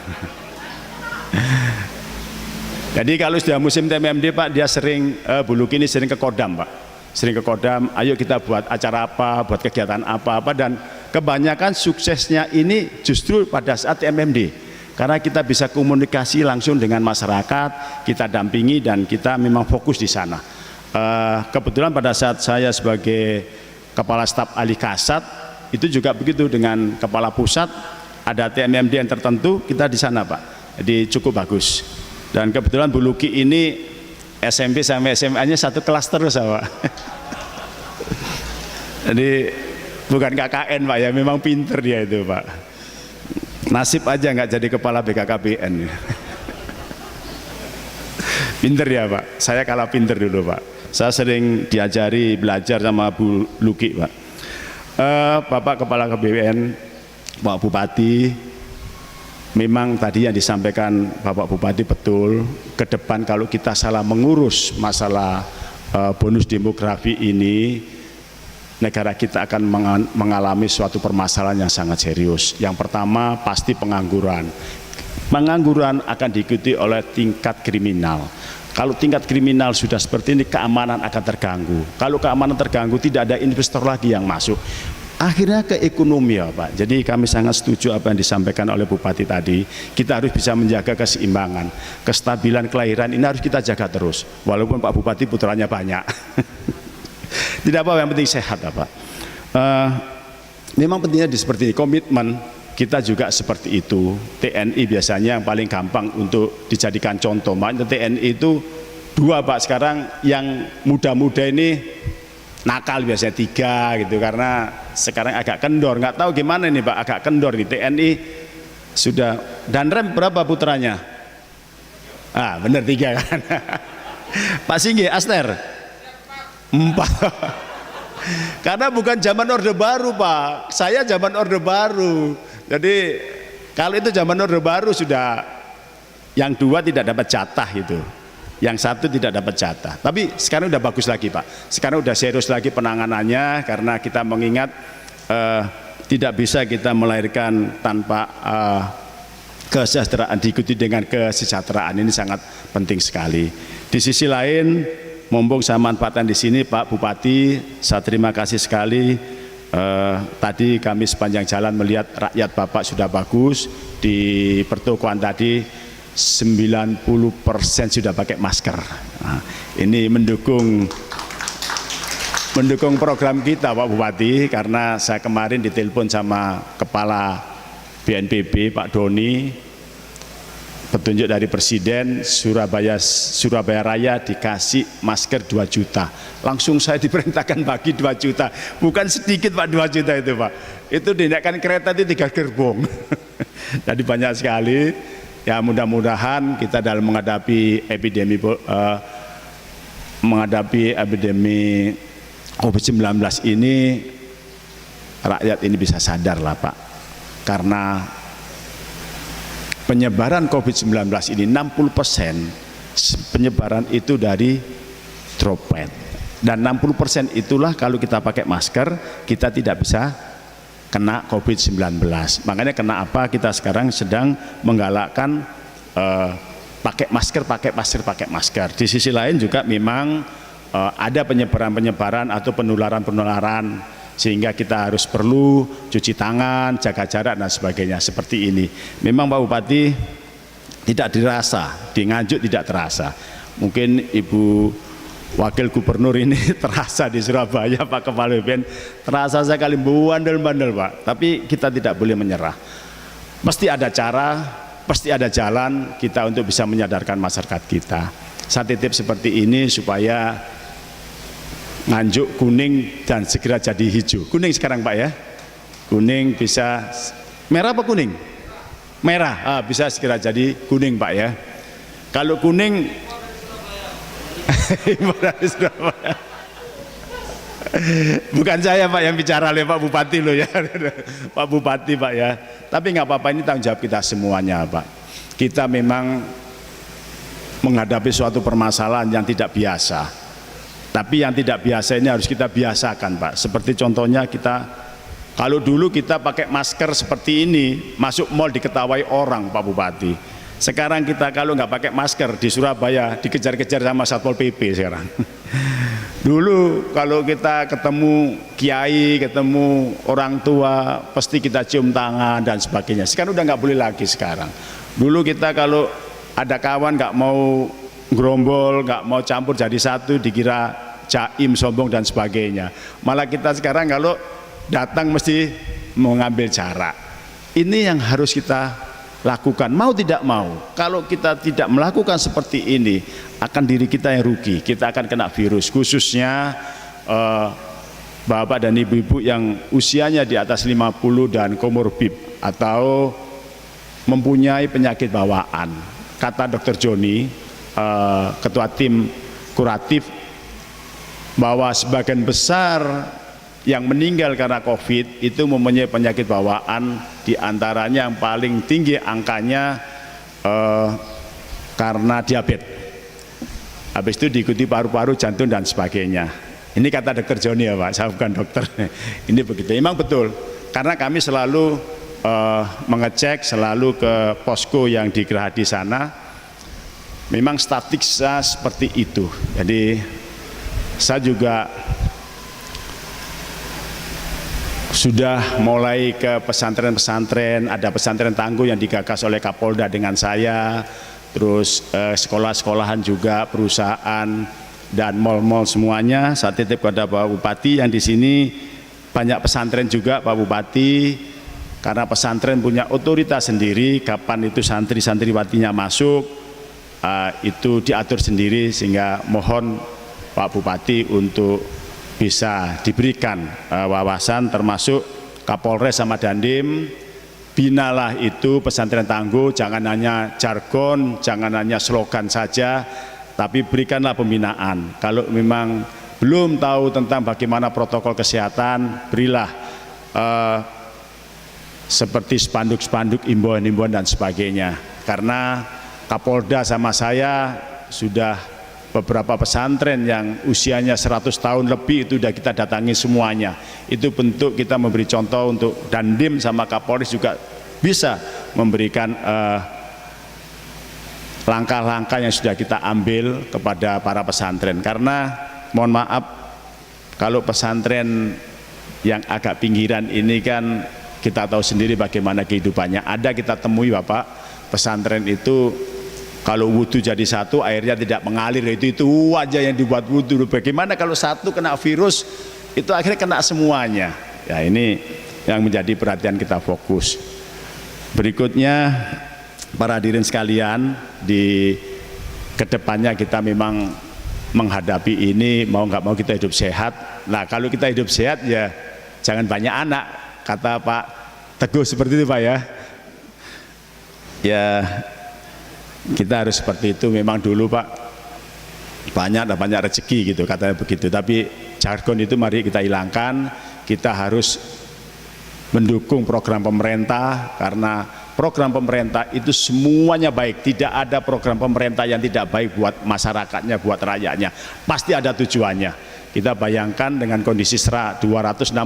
Jadi kalau sudah musim TMMD Pak, dia sering Buluki ini sering ke Kodam Pak, sering ke Kodam. Ayo kita buat acara apa, buat kegiatan apa-apa, dan kebanyakan suksesnya ini justru pada saat TMMD, karena kita bisa komunikasi langsung dengan masyarakat, kita dampingi dan kita memang fokus di sana. Kebetulan pada saat saya sebagai Kepala Staf Ahli Kasat itu juga begitu, dengan Kepala Pusat ada TMMD yang tertentu, kita di sana Pak. Jadi cukup bagus. Dan kebetulan Buluki ini SMP sama SMA-nya satu kelas terus Pak. Jadi bukan KKN Pak ya, memang pinter dia itu Pak. Nasib aja nggak jadi kepala BKKBN. Pinter ya Pak, saya kalah pinter dulu Pak. Saya sering diajari belajar sama Bu Luki Pak. Bapak Kepala KBN, Pak Bupati, memang tadi yang disampaikan Bapak Bupati betul. Ke depan kalau kita salah mengurus masalah bonus demografi ini, negara kita akan mengalami suatu permasalahan yang sangat serius. Yang pertama pasti pengangguran. Pengangguran akan diikuti oleh tingkat kriminal. Kalau tingkat kriminal sudah seperti ini, keamanan akan terganggu. Kalau keamanan terganggu, tidak ada investor lagi yang masuk. Akhirnya ke ekonomi ya Pak. Jadi kami sangat setuju apa yang disampaikan oleh Bupati tadi. Kita harus bisa menjaga keseimbangan. Kestabilan kelahiran ini harus kita jaga terus. Walaupun Pak Bupati putranya banyak. Tidak apa, yang penting sehat Pak. Memang pentingnya seperti ini, komitmen kita juga seperti itu. TNI biasanya yang paling gampang untuk dijadikan contoh. Makanya TNI itu 2 Pak, sekarang yang muda-muda ini nakal biasanya 3 gitu, karena sekarang agak kendor. Nggak tahu gimana ini Pak, agak kendor nih TNI sudah. Danrem berapa putranya? Bener 3 kan. Pak Singgi, Aster 4. Karena bukan zaman Orde Baru Pak, saya zaman Orde Baru. Jadi kalau itu zaman Orde Baru sudah, yang 2 tidak dapat jatah itu, yang 1 tidak dapat jatah. Tapi sekarang udah bagus lagi Pak, sekarang udah serius lagi penanganannya, karena kita mengingat tidak bisa kita melahirkan tanpa kesejahteraan, diikuti dengan kesejahteraan. Ini sangat penting sekali. Di sisi lain, mumpung saya manfaatkan di sini Pak Bupati, saya terima kasih sekali. Tadi kami sepanjang jalan melihat rakyat Bapak sudah bagus. Di pertokoan tadi 90% sudah pakai masker. Ini mendukung program kita Pak Bupati, karena saya kemarin ditelepon sama Kepala BNPB Pak Doni, petunjuk dari Presiden, Surabaya Raya dikasih masker 2 juta. Langsung saya diperintahkan bagi 2 juta. Bukan sedikit Pak, 2 juta itu Pak. Itu dinaikkan kereta itu 3 gerbong. Jadi banyak sekali. Ya mudah-mudahan kita dalam menghadapi epidemi COVID-19 ini, rakyat ini bisa sadar lah Pak. Karena penyebaran COVID-19 ini 60% penyebaran itu dari droplet, dan 60% itulah kalau kita pakai masker kita tidak bisa kena COVID-19. Makanya kenapa kita sekarang sedang menggalakkan pakai masker. Di sisi lain juga memang ada penyebaran atau penularan, sehingga kita harus perlu cuci tangan, jaga jarak dan sebagainya seperti ini. Memang Pak Bupati tidak dirasa, di Nganjuk tidak terasa. Mungkin Ibu Wakil Gubernur ini terasa di Surabaya, Pak Kepala BPN terasa sekali bandel-bandel Pak. Tapi kita tidak boleh menyerah. Pasti ada cara, pasti ada jalan kita untuk bisa menyadarkan masyarakat kita. Saya titip seperti ini supaya Nganjuk, kuning, dan segera jadi hijau. Kuning sekarang Pak ya, kuning bisa merah apa kuning? Merah, bisa segera jadi kuning Pak ya. Kalau kuning bukan saya Pak yang bicara, oleh Pak Bupati loh ya. Pak Bupati Pak ya. Tapi nggak apa-apa, ini tanggung jawab kita semuanya Pak. Kita memang menghadapi suatu permasalahan yang tidak biasa. Tapi yang tidak biasa ini harus kita biasakan Pak. Seperti contohnya kita, kalau dulu kita pakai masker seperti ini, masuk mal diketawai orang Pak Bupati. Sekarang kita kalau nggak pakai masker di Surabaya dikejar-kejar sama Satpol PP sekarang. Dulu kalau kita ketemu kiai, ketemu orang tua, pasti kita cium tangan dan sebagainya. Sekarang udah nggak boleh lagi sekarang. Dulu kita kalau ada kawan nggak mau gerombol, nggak mau campur jadi satu, dikira jaim, sombong dan sebagainya. Malah kita sekarang kalau datang mesti mengambil jarak. Ini yang harus kita lakukan, mau tidak mau. Kalau kita tidak melakukan seperti ini, akan diri kita yang rugi, kita akan kena virus. Khususnya bapak dan ibu-ibu yang usianya di atas 50 dan komorbid atau mempunyai penyakit bawaan. Kata Dr. Joni, ketua tim kuratif, bahwa sebagian besar yang meninggal karena COVID itu mempunyai penyakit bawaan, diantaranya yang paling tinggi angkanya karena diabetes. Habis itu diikuti paru-paru, jantung dan sebagainya. Ini kata Dr. Joni ya Pak, saya bukan dokter. Ini begitu, memang betul. Karena kami selalu mengecek, selalu ke posko yang di Geraha di sana. Memang statistiknya seperti itu. Jadi saya juga sudah mulai ke pesantren-pesantren, ada pesantren tangguh yang digagas oleh Kapolda dengan saya, terus sekolah-sekolahan juga, perusahaan dan mal-mal semuanya. Saya titip kepada Pak Bupati yang di sini banyak pesantren juga Pak Bupati, karena pesantren punya otoritas sendiri kapan itu santri-santriwatinya masuk. Itu diatur sendiri, sehingga mohon Pak Bupati untuk bisa diberikan wawasan, termasuk Kapolres sama Dandim, binalah itu pesantren tangguh, jangan hanya jargon, jangan hanya slogan saja, tapi berikanlah pembinaan. Kalau memang belum tahu tentang bagaimana protokol kesehatan, berilah seperti spanduk-spanduk, imbauan-imbauan dan sebagainya. Karena Kapolda sama saya sudah beberapa pesantren yang usianya 100 tahun lebih itu sudah kita datangi semuanya. Itu bentuk kita memberi contoh untuk Dandim sama Kapolres juga bisa memberikan langkah-langkah yang sudah kita ambil kepada para pesantren. Karena mohon maaf, kalau pesantren yang agak pinggiran ini kan kita tahu sendiri bagaimana kehidupannya. Ada kita temui Bapak, pesantren itu kalau wudhu jadi satu, airnya tidak mengalir, itu aja yang dibuat wudhu. Bagaimana kalau satu kena virus, itu akhirnya kena semuanya. Ya, ini yang menjadi perhatian kita fokus. Berikutnya, para hadirin sekalian, di kedepannya kita memang menghadapi ini, mau nggak mau kita hidup sehat. Nah, kalau kita hidup sehat ya jangan banyak anak, kata Pak Teguh seperti itu Pak ya. Ya, kita harus seperti itu. Memang dulu Pak banyak rezeki gitu, katanya begitu. Tapi jargon itu mari kita hilangkan. Kita harus mendukung program pemerintah, karena program pemerintah itu semuanya baik. Tidak ada program pemerintah yang tidak baik buat masyarakatnya, buat rakyatnya. Pasti ada tujuannya. Kita bayangkan dengan kondisi 265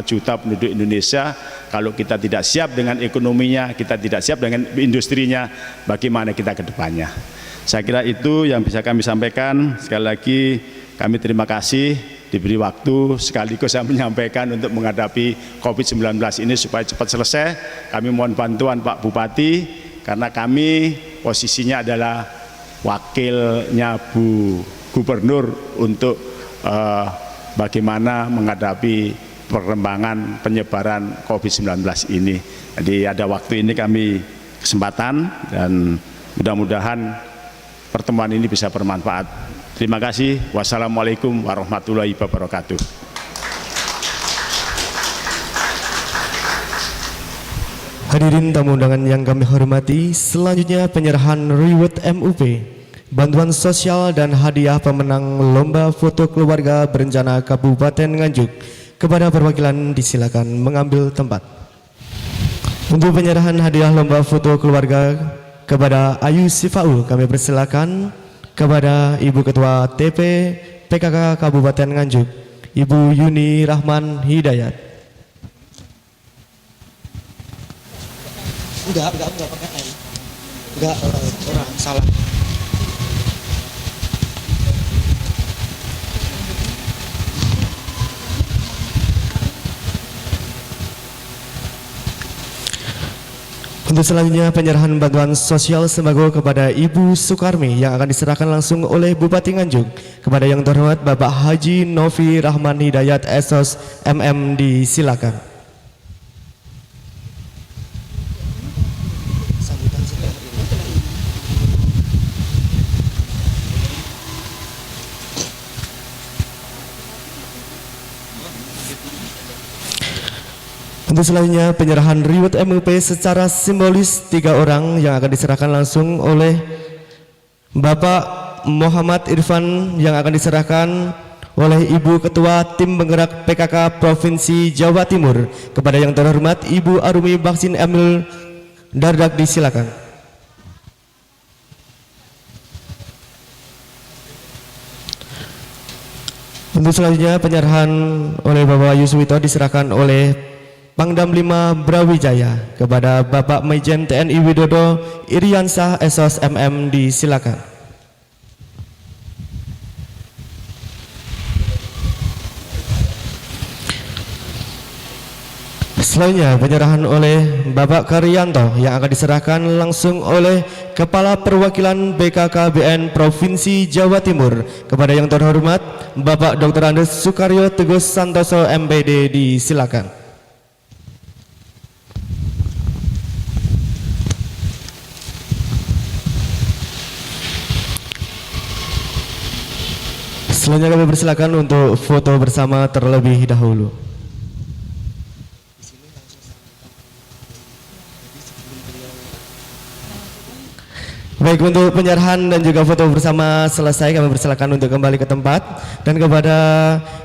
juta penduduk Indonesia, kalau kita tidak siap dengan ekonominya, kita tidak siap dengan industrinya, bagaimana kita ke depannya. Saya kira itu yang bisa kami sampaikan. Sekali lagi kami terima kasih diberi waktu, sekaligus saya menyampaikan untuk menghadapi COVID-19 ini supaya cepat selesai. Kami mohon bantuan Pak Bupati, karena kami posisinya adalah wakilnya Bu Gubernur untuk bagaimana menghadapi perkembangan penyebaran COVID-19 ini. Jadi ada waktu ini kami kesempatan, dan mudah-mudahan pertemuan ini bisa bermanfaat. Terima kasih. Wassalamualaikum warahmatullahi wabarakatuh.
Hadirin tamu undangan yang kami hormati, selanjutnya penyerahan reward MUP, bantuan sosial dan hadiah pemenang lomba foto keluarga berencana Kabupaten Nganjuk. Kepada perwakilan disilakan mengambil tempat. Untuk penyerahan hadiah lomba foto keluarga kepada Ayu Sifaul, kami persilakan kepada Ibu Ketua TP PKK Kabupaten Nganjuk, Ibu Yuni Rahman Hidayat.
Enggak pakai N. Enggak, orang salah.
Untuk selanjutnya penyerahan bantuan sosial sembako kepada Ibu Sukarmi yang akan diserahkan langsung oleh Bupati Nganjuk. Kepada yang terhormat Bapak Haji Novi Rahman Hidayat SOS MM, disilakan. Untuk selanjutnya penyerahan reward MUP secara simbolis 3 orang yang akan diserahkan langsung oleh Bapak Muhammad Irfan yang akan diserahkan oleh Ibu Ketua Tim Penggerak PKK Provinsi Jawa Timur. Kepada yang terhormat Ibu Arumi Baksin Emil Dardak, disilakan. Untuk selanjutnya penyerahan oleh Bapak Yuswito diserahkan oleh Pangdam 5 Brawijaya kepada Bapak Majen TNI Widodo Iriansah SOS MM, disilakan. Selanjutnya penyerahan oleh Bapak Karyanto yang akan diserahkan langsung oleh Kepala Perwakilan BKKBN Provinsi Jawa Timur. Kepada yang terhormat Bapak Dr. Andes Sukaryo Teguh Santoso MPD, disilakan. Selanjutnya kami persilakan untuk foto bersama terlebih dahulu. Baik, untuk penyerahan dan juga foto bersama selesai, kami persilakan untuk kembali ke tempat. Dan kepada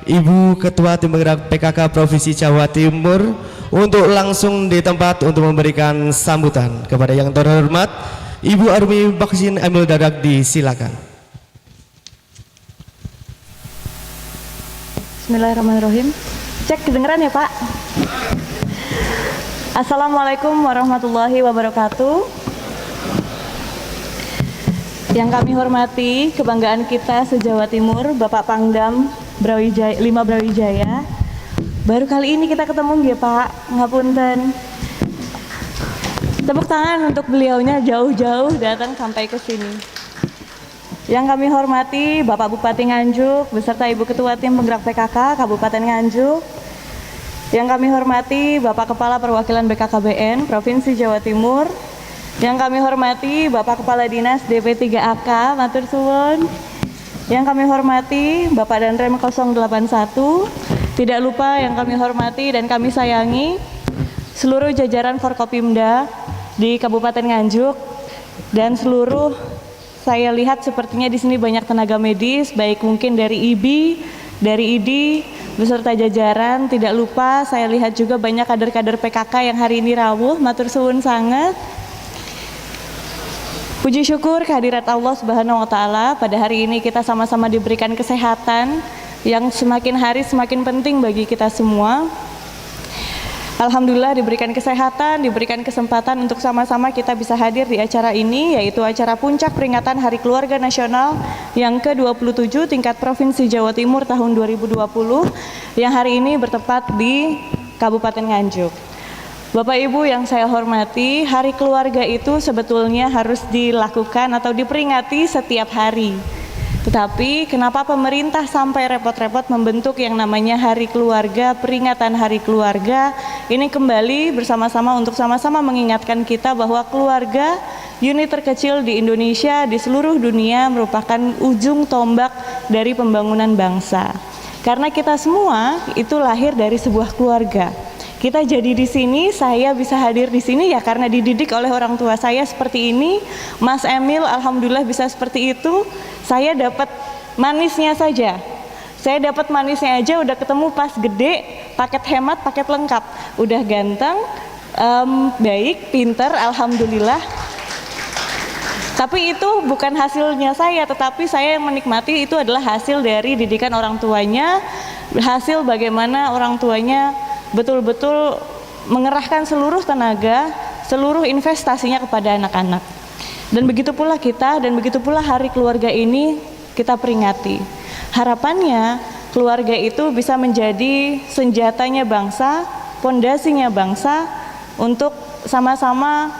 Ibu Ketua Tim Penggerak PKK Provinsi Jawa Timur untuk langsung di tempat untuk memberikan sambutan. Kepada yang terhormat Ibu Arumi Baksin Emil Dardak, disilakan.
Bismillahirrahmanirrahim. Cek, kedengeran ya Pak? Assalamualaikum warahmatullahi wabarakatuh. Yang kami hormati, kebanggaan kita se-Jawa Timur, Bapak Pangdam 5 Brawijaya. Baru kali ini kita ketemu ya Pak, ngapunten. Tepuk tangan untuk beliaunya, jauh-jauh datang sampai ke sini. Yang kami hormati Bapak Bupati Nganjuk beserta Ibu Ketua Tim Penggerak PKK Kabupaten Nganjuk. Yang kami hormati Bapak Kepala Perwakilan BKKBN Provinsi Jawa Timur. Yang kami hormati Bapak Kepala Dinas DP3AK, matur suwun. Yang kami hormati Bapak Danrem 081. Tidak lupa yang kami hormati dan kami sayangi seluruh jajaran Forkopimda di Kabupaten Nganjuk dan seluruh. Saya lihat sepertinya di sini banyak tenaga medis, baik mungkin dari IBI, dari ID, beserta jajaran. Tidak lupa saya lihat juga banyak kader-kader PKK yang hari ini rawuh, matur suwun sangat. Puji syukur kehadirat Allah Subhanahu wa Ta'ala, pada hari ini kita sama-sama diberikan kesehatan yang semakin hari semakin penting bagi kita semua. Alhamdulillah diberikan kesehatan, diberikan kesempatan untuk sama-sama kita bisa hadir di acara ini, yaitu acara puncak peringatan Hari Keluarga Nasional yang ke-27 tingkat Provinsi Jawa Timur tahun 2020 yang hari ini bertepat di Kabupaten Nganjuk. Bapak Ibu yang saya hormati, Hari Keluarga itu sebetulnya harus dilakukan atau diperingati setiap hari. Tetapi kenapa pemerintah sampai repot-repot membentuk yang namanya Hari Keluarga, peringatan Hari Keluarga? Ini kembali bersama-sama untuk sama-sama mengingatkan kita bahwa keluarga unit terkecil di Indonesia, di seluruh dunia, merupakan ujung tombak dari pembangunan bangsa. Karena kita semua itu lahir dari sebuah keluarga. Kita jadi di sini, saya bisa hadir di sini ya karena dididik oleh orang tua saya seperti ini. Mas Emil alhamdulillah bisa seperti itu. Saya dapat manisnya saja. Saya dapat manisnya aja udah ketemu pas gede, paket hemat, paket lengkap. Udah ganteng, baik, pinter, alhamdulillah. Tapi itu bukan hasilnya saya, tetapi saya yang menikmati itu adalah hasil dari didikan orang tuanya, hasil bagaimana orang tuanya betul-betul mengerahkan seluruh tenaga, seluruh investasinya kepada anak-anak. Dan begitu pula kita, dan begitu pula hari keluarga ini kita peringati. Harapannya keluarga itu bisa menjadi senjatanya bangsa, pondasinya bangsa untuk sama-sama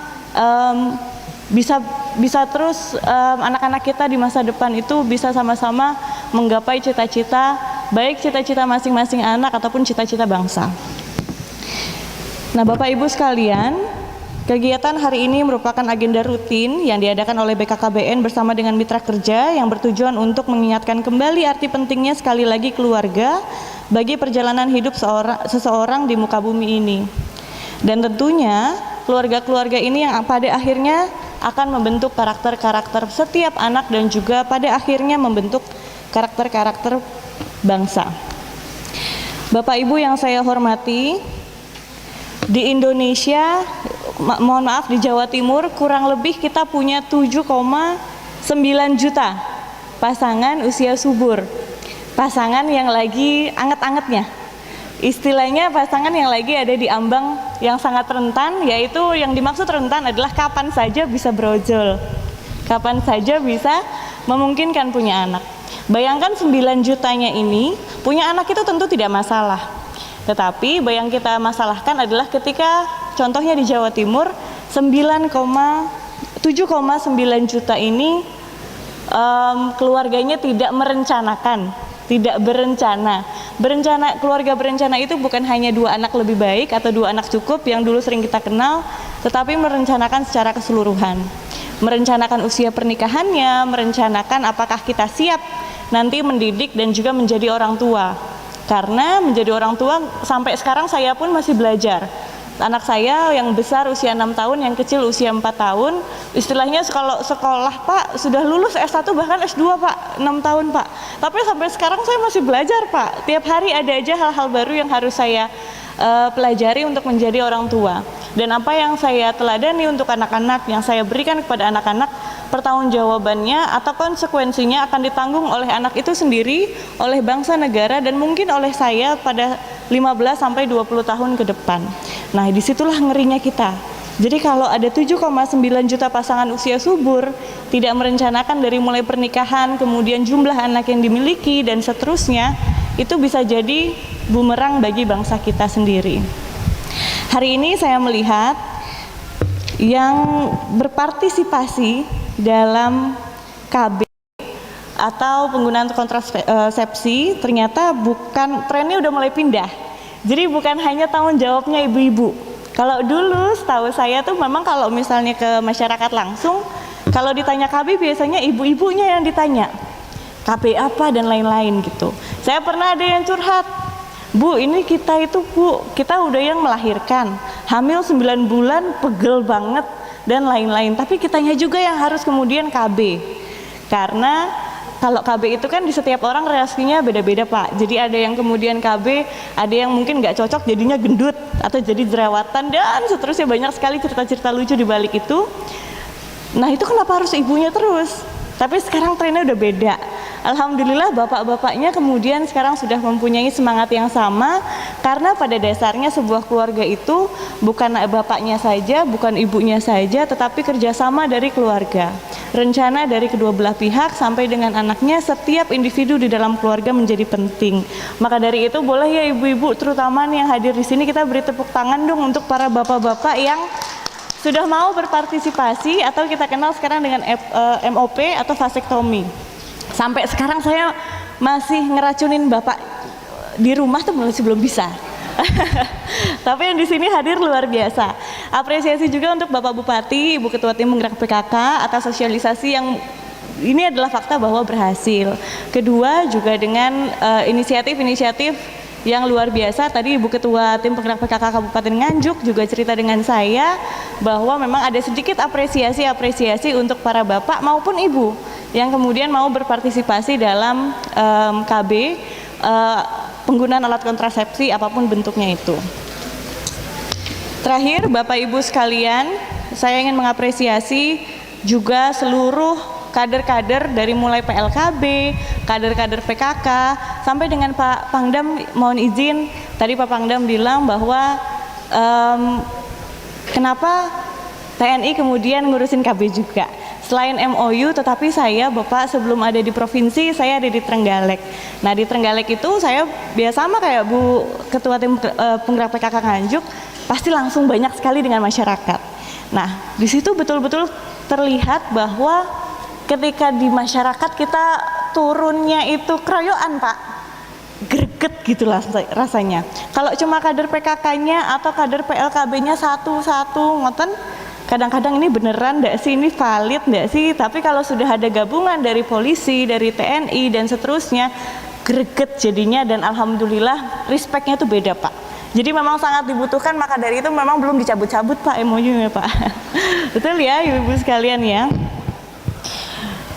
bisa terus anak-anak kita di masa depan itu bisa sama-sama menggapai cita-cita, baik cita-cita masing-masing anak ataupun cita-cita bangsa. Nah, Bapak Ibu sekalian, kegiatan hari ini merupakan agenda rutin yang diadakan oleh BKKBN bersama dengan mitra kerja yang bertujuan untuk mengingatkan kembali arti pentingnya sekali lagi keluarga bagi perjalanan hidup seseorang di muka bumi ini. Dan tentunya keluarga-keluarga ini yang pada akhirnya akan membentuk karakter-karakter setiap anak dan juga pada akhirnya membentuk karakter-karakter bangsa. Bapak Ibu yang saya hormati, di Indonesia, mohon maaf di Jawa Timur kurang lebih kita punya 7,9 juta pasangan usia subur. Pasangan yang lagi anget-angetnya. Istilahnya pasangan yang lagi ada di ambang yang sangat rentan, yaitu yang dimaksud rentan adalah kapan saja bisa brojol, kapan saja bisa memungkinkan punya anak. Bayangkan 9 jutanya ini, punya anak itu tentu tidak masalah. Tetapi yang kita masalahkan adalah ketika contohnya di Jawa Timur 7,9 juta ini keluarganya tidak merencanakan, tidak berencana. Keluarga berencana itu bukan hanya 2 anak lebih baik atau 2 anak cukup yang dulu sering kita kenal, tetapi merencanakan secara keseluruhan. Merencanakan usia pernikahannya, merencanakan apakah kita siap nanti mendidik dan juga menjadi orang tua. Karena menjadi orang tua sampai sekarang saya pun masih belajar. Anak saya yang besar usia 6 tahun, yang kecil usia 4 tahun. Istilahnya kalau sekolah Pak, sudah lulus S1 bahkan S2 Pak, 6 tahun Pak. Tapi sampai sekarang saya masih belajar Pak. Tiap hari ada aja hal-hal baru yang harus saya pelajari untuk menjadi orang tua. Dan apa yang saya teladani untuk anak-anak, yang saya berikan kepada anak-anak, pertanggungjawabannya atau konsekuensinya akan ditanggung oleh anak itu sendiri, oleh bangsa negara, dan mungkin oleh saya pada 15 sampai 20 tahun ke depan. Nah, disitulah ngerinya kita. Jadi kalau ada 7,9 juta pasangan usia subur, tidak merencanakan dari mulai pernikahan, kemudian jumlah anak yang dimiliki, dan seterusnya, itu bisa jadi bumerang bagi bangsa kita sendiri. Hari ini saya melihat yang berpartisipasi dalam KB atau penggunaan kontrasepsi ternyata bukan, trennya udah mulai pindah. Jadi bukan hanya tanggung jawabnya ibu-ibu. Kalau dulu setahu saya tuh memang kalau misalnya ke masyarakat langsung, kalau ditanya KB biasanya ibu-ibunya yang ditanya. KB apa dan lain-lain gitu. Saya pernah ada yang curhat, Bu, ini kita itu Bu, kita udah yang melahirkan, hamil 9 bulan, pegel banget dan lain-lain. Tapi kitanya juga yang harus kemudian KB. Karena kalau KB itu kan di setiap orang reaksinya beda-beda Pak. Jadi ada yang kemudian KB, ada yang mungkin nggak cocok jadinya gendut atau jadi jerawatan dan seterusnya, banyak sekali cerita-cerita lucu di balik itu. Nah itu kenapa harus ibunya terus? Tapi sekarang trennya udah beda. Alhamdulillah bapak-bapaknya kemudian sekarang sudah mempunyai semangat yang sama, karena pada dasarnya sebuah keluarga itu bukan bapaknya saja, bukan ibunya saja, tetapi kerjasama dari keluarga. Rencana dari kedua belah pihak sampai dengan anaknya, setiap individu di dalam keluarga menjadi penting. Maka dari itu boleh ya ibu-ibu terutama yang hadir di sini, kita beri tepuk tangan dong untuk para bapak-bapak yang sudah mau berpartisipasi atau kita kenal sekarang dengan MOP atau vasektomi. Sampai sekarang saya masih ngeracunin bapak di rumah tuh masih belum bisa. Tapi yang di sini hadir luar biasa. Apresiasi juga untuk Bapak Bupati, Ibu Ketua Tim Penggerak PKK atas sosialisasi yang ini adalah fakta bahwa berhasil. Kedua juga dengan inisiatif-inisiatif yang luar biasa. Tadi Ibu Ketua Tim Penggerak PKK Kabupaten Nganjuk juga cerita dengan saya bahwa memang ada sedikit apresiasi untuk para bapak maupun ibu yang kemudian mau berpartisipasi dalam KB penggunaan alat kontrasepsi apapun bentuknya itu. Terakhir, Bapak Ibu sekalian, saya ingin mengapresiasi juga seluruh kader-kader dari mulai PLKB, kader-kader PKK, sampai dengan Pak Pangdam. Mohon izin, tadi Pak Pangdam bilang bahwa kenapa TNI kemudian ngurusin KB juga. Selain MOU, tetapi saya, Bapak, sebelum ada di provinsi, saya ada di Trenggalek. Nah, di Trenggalek itu saya biasa sama kayak Bu Ketua Tim Penggerak PKK Nganjuk, pasti langsung banyak sekali dengan masyarakat. Nah, di situ betul-betul terlihat bahwa ketika di masyarakat kita turunnya itu keroyokan, Pak. Greget gitulah rasanya. Kalau cuma kader PKK-nya atau kader PLKB-nya satu-satu ngoten, kadang-kadang ini beneran ndak sih, ini valid ndak sih? Tapi kalau sudah ada gabungan dari polisi, dari TNI dan seterusnya, greget jadinya, dan alhamdulillah respect-nya tuh beda, Pak. Jadi memang sangat dibutuhkan, maka dari itu memang belum dicabut-cabut, Pak, MOU-nya, Pak. Betul ya, Ibu-ibu sekalian ya.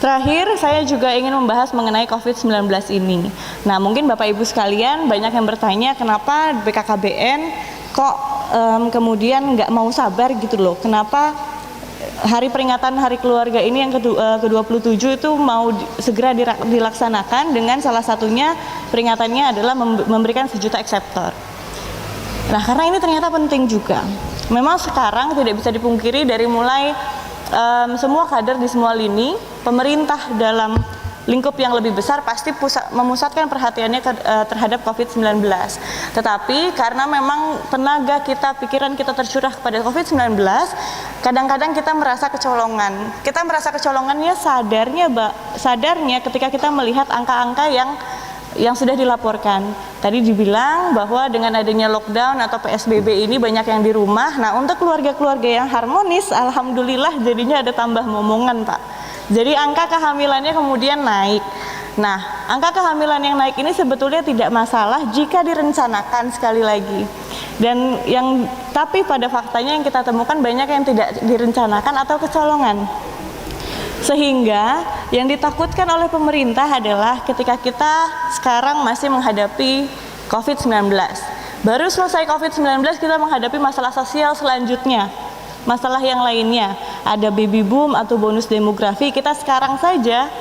Terakhir, saya juga ingin membahas mengenai COVID-19 ini. Nah, mungkin Bapak Ibu sekalian banyak yang bertanya kenapa BKKBN kok kemudian nggak mau sabar gitu loh. Kenapa hari peringatan Hari Keluarga ini yang ke-27 itu mau segera dilaksanakan dengan salah satunya peringatannya adalah memberikan 1 juta akseptor. Nah, karena ini ternyata penting juga. Memang sekarang tidak bisa dipungkiri dari mulai semua kader di semua lini, pemerintah dalam lingkup yang lebih besar pasti memusatkan perhatiannya terhadap COVID-19. Tetapi karena memang tenaga kita, pikiran kita tercurah kepada COVID-19, kadang-kadang kita merasa kecolongan. Kita merasa kecolongannya sadarnya ketika kita melihat angka-angka yang sudah dilaporkan. Tadi dibilang bahwa dengan adanya lockdown atau PSBB ini banyak yang di rumah. Nah, untuk keluarga-keluarga yang harmonis, alhamdulillah jadinya ada tambah momongan, Pak. Jadi angka kehamilannya kemudian naik. Nah, angka kehamilan yang naik ini sebetulnya tidak masalah jika direncanakan, sekali lagi. Dan tapi pada faktanya yang kita temukan banyak yang tidak direncanakan atau kecolongan. Sehingga yang ditakutkan oleh pemerintah adalah ketika kita sekarang masih menghadapi COVID-19. Baru selesai COVID-19 kita menghadapi masalah sosial selanjutnya. Masalah yang lainnya, ada baby boom atau bonus demografi. Kita sekarang saja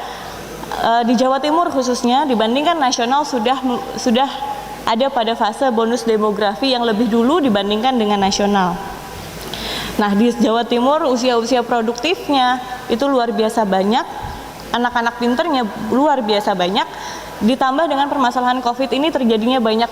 di Jawa Timur khususnya dibandingkan nasional sudah ada pada fase bonus demografi yang lebih dulu dibandingkan dengan nasional. Nah, di Jawa Timur usia-usia produktifnya itu luar biasa banyak, anak-anak pinternya luar biasa banyak. Ditambah dengan permasalahan COVID ini terjadinya banyak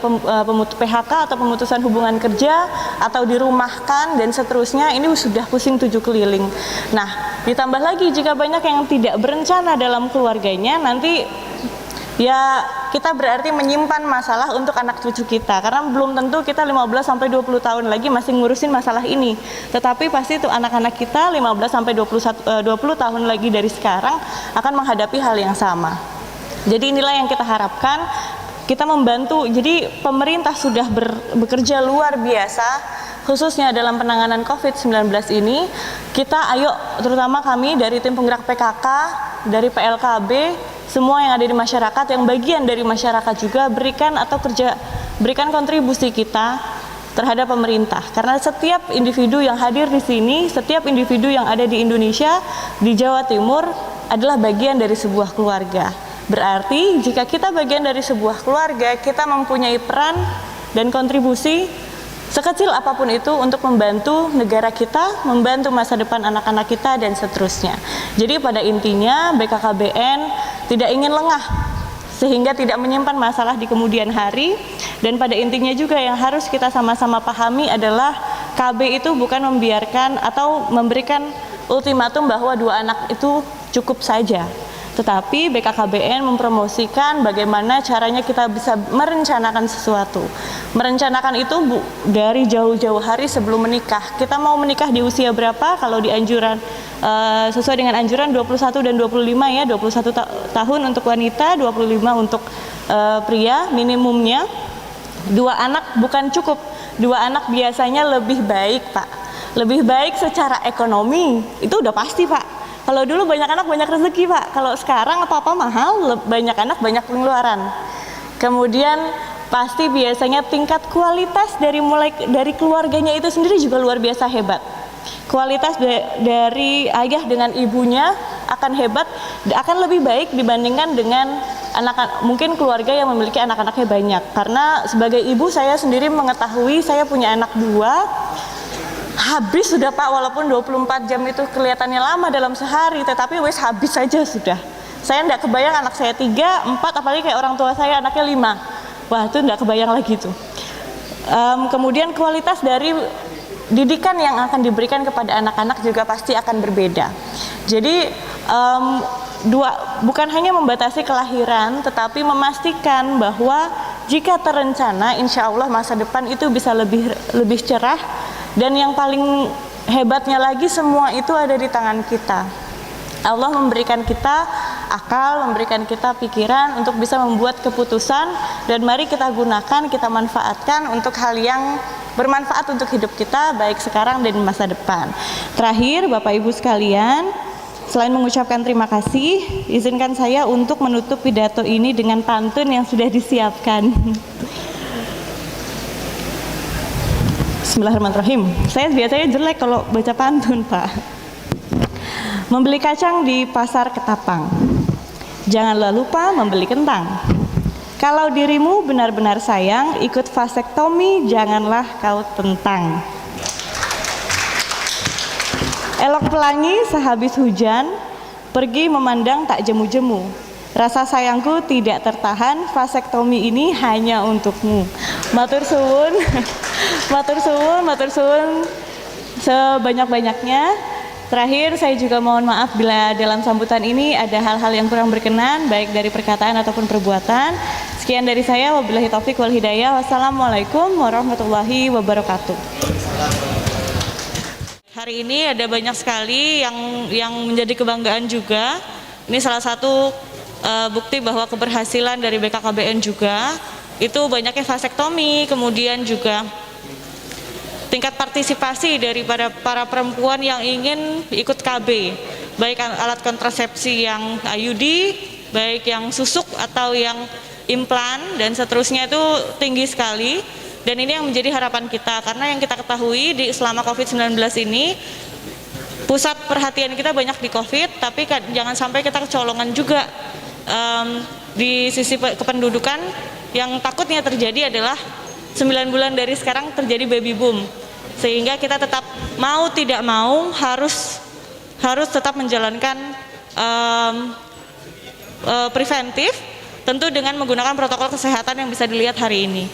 PHK atau pemutusan hubungan kerja atau dirumahkan dan seterusnya, ini sudah pusing 7 keliling. Nah, ditambah lagi jika banyak yang tidak berencana dalam keluarganya, nanti ya kita berarti menyimpan masalah untuk anak cucu kita, karena belum tentu kita 15-20 tahun lagi masih ngurusin masalah ini. Tetapi pasti itu anak-anak kita 15-20 tahun lagi dari sekarang akan menghadapi hal yang sama. Jadi inilah yang kita harapkan, kita membantu. Jadi pemerintah sudah bekerja luar biasa, khususnya dalam penanganan COVID-19 ini. Kita ayo, terutama kami dari tim penggerak PKK, dari PLKB, semua yang ada di masyarakat, yang bagian dari masyarakat juga berikan kontribusi kita terhadap pemerintah. Karena setiap individu yang hadir di sini, setiap individu yang ada di Indonesia, di Jawa Timur adalah bagian dari sebuah keluarga. Berarti jika kita bagian dari sebuah keluarga, kita mempunyai peran dan kontribusi sekecil apapun itu untuk membantu negara kita, membantu masa depan anak-anak kita dan seterusnya. Jadi pada intinya BKKBN tidak ingin lengah sehingga tidak menyimpan masalah di kemudian hari, dan pada intinya juga yang harus kita sama-sama pahami adalah KB itu bukan membiarkan atau memberikan ultimatum bahwa 2 anak itu cukup saja. Tetapi BKKBN mempromosikan bagaimana caranya kita bisa merencanakan sesuatu. Merencanakan itu dari jauh-jauh hari sebelum menikah. Kita mau menikah di usia berapa? Kalau di anjuran sesuai dengan anjuran 21 dan 25 ya, 21 tahun untuk wanita, 25 untuk pria minimumnya. 2 anak bukan cukup. 2 anak biasanya lebih baik, Pak. Lebih baik secara ekonomi. Itu udah pasti, Pak. Kalau dulu banyak anak banyak rezeki, Pak. Kalau sekarang apa-apa mahal, banyak anak banyak pengeluaran. Kemudian pasti biasanya tingkat kualitas dari keluarganya itu sendiri juga luar biasa hebat. Kualitas dari ayah dengan ibunya akan hebat, akan lebih baik dibandingkan dengan mungkin keluarga yang memiliki anak-anaknya banyak. Karena sebagai ibu saya sendiri mengetahui, saya punya anak 2. Habis sudah, Pak, walaupun 24 jam itu kelihatannya lama dalam sehari, tetapi wes habis saja sudah. Saya tidak kebayang anak saya 3, 4, apalagi kayak orang tua saya anaknya 5. Wah, itu tidak kebayang lagi tuh. Kemudian kualitas dari didikan yang akan diberikan kepada anak-anak juga pasti akan berbeda. Jadi bukan hanya membatasi kelahiran, tetapi memastikan bahwa jika terencana, insya Allah masa depan itu bisa lebih cerah. Dan yang paling hebatnya lagi, semua itu ada di tangan kita. Allah memberikan kita akal, memberikan kita pikiran untuk bisa membuat keputusan, dan mari kita gunakan, kita manfaatkan untuk hal yang bermanfaat untuk hidup kita, baik sekarang dan masa depan. Terakhir, Bapak Ibu sekalian, selain mengucapkan terima kasih, izinkan saya untuk menutup pidato ini dengan pantun yang sudah disiapkan. Bismillahirrahmanirrahim. Saya biasanya jelek kalau baca pantun, Pak. Membeli kacang di pasar Ketapang, janganlah lupa membeli kentang. Kalau dirimu benar-benar sayang, ikut vasektomi, janganlah kau tentang. Elok pelangi sehabis hujan, pergi memandang tak jemu-jemu. Rasa sayangku tidak tertahan, vasektomi ini hanya untukmu. Matur suwun, matur suwun sebanyak-banyaknya. Terakhir, saya juga mohon maaf bila dalam sambutan ini ada hal-hal yang kurang berkenan, baik dari perkataan ataupun perbuatan. Sekian dari saya, wabillahi taufik wal hidayah. Wassalamualaikum warahmatullahi wabarakatuh. Hari ini ada banyak sekali yang menjadi kebanggaan juga. Ini salah satu bukti bahwa keberhasilan dari BKKBN juga itu banyaknya vasektomi, kemudian juga tingkat partisipasi dari para perempuan yang ingin ikut KB, baik alat kontrasepsi yang IUD, baik yang susuk atau yang implan dan seterusnya, itu tinggi sekali. Dan ini yang menjadi harapan kita, karena yang kita ketahui selama COVID-19 ini pusat perhatian kita banyak di COVID, tapi jangan sampai kita kecolongan juga di sisi kependudukan. Yang takutnya terjadi adalah 9 bulan dari sekarang terjadi baby boom, sehingga kita tetap mau tidak mau harus tetap menjalankan preventif, tentu dengan menggunakan protokol kesehatan yang bisa dilihat hari ini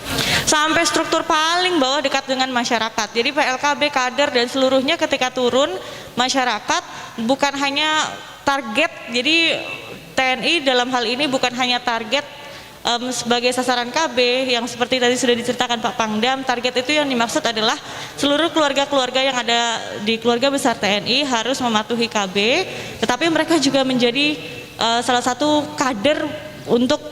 sampai struktur paling bawah dekat dengan masyarakat. Jadi PLKB, kader dan seluruhnya ketika turun masyarakat bukan hanya target, jadi TNI dalam hal ini bukan hanya target sebagai sasaran KB yang seperti tadi sudah diceritakan Pak Pangdam. Target itu yang dimaksud adalah seluruh keluarga-keluarga yang ada di keluarga besar TNI harus mematuhi KB, tetapi mereka juga menjadi salah satu kader untuk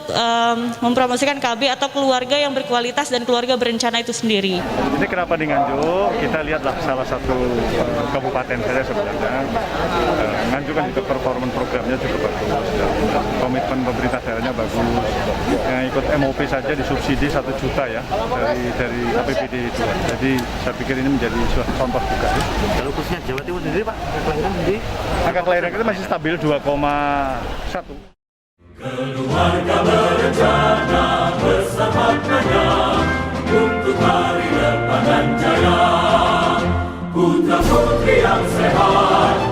mempromosikan KB atau keluarga yang berkualitas dan keluarga berencana itu sendiri.
Ini kenapa di Nganjuk? Kita lihatlah salah satu kabupaten saya sebenarnya. Nganjuk kan juga performa programnya cukup bagus, komitmen pemerintah daerahnya bagus. Yang ikut MOP saja disubsidi 1 juta ya dari APBD itu. Jadi saya pikir ini menjadi suatu contoh juga.
Kalau khususnya Jawa Timur sendiri Pak, kelahiran sendiri?
Angka kelahiran kita masih stabil 2,1.
Keluarga berencana bersama-sama untuk hari depan dan jaya. Putra putri yang sehat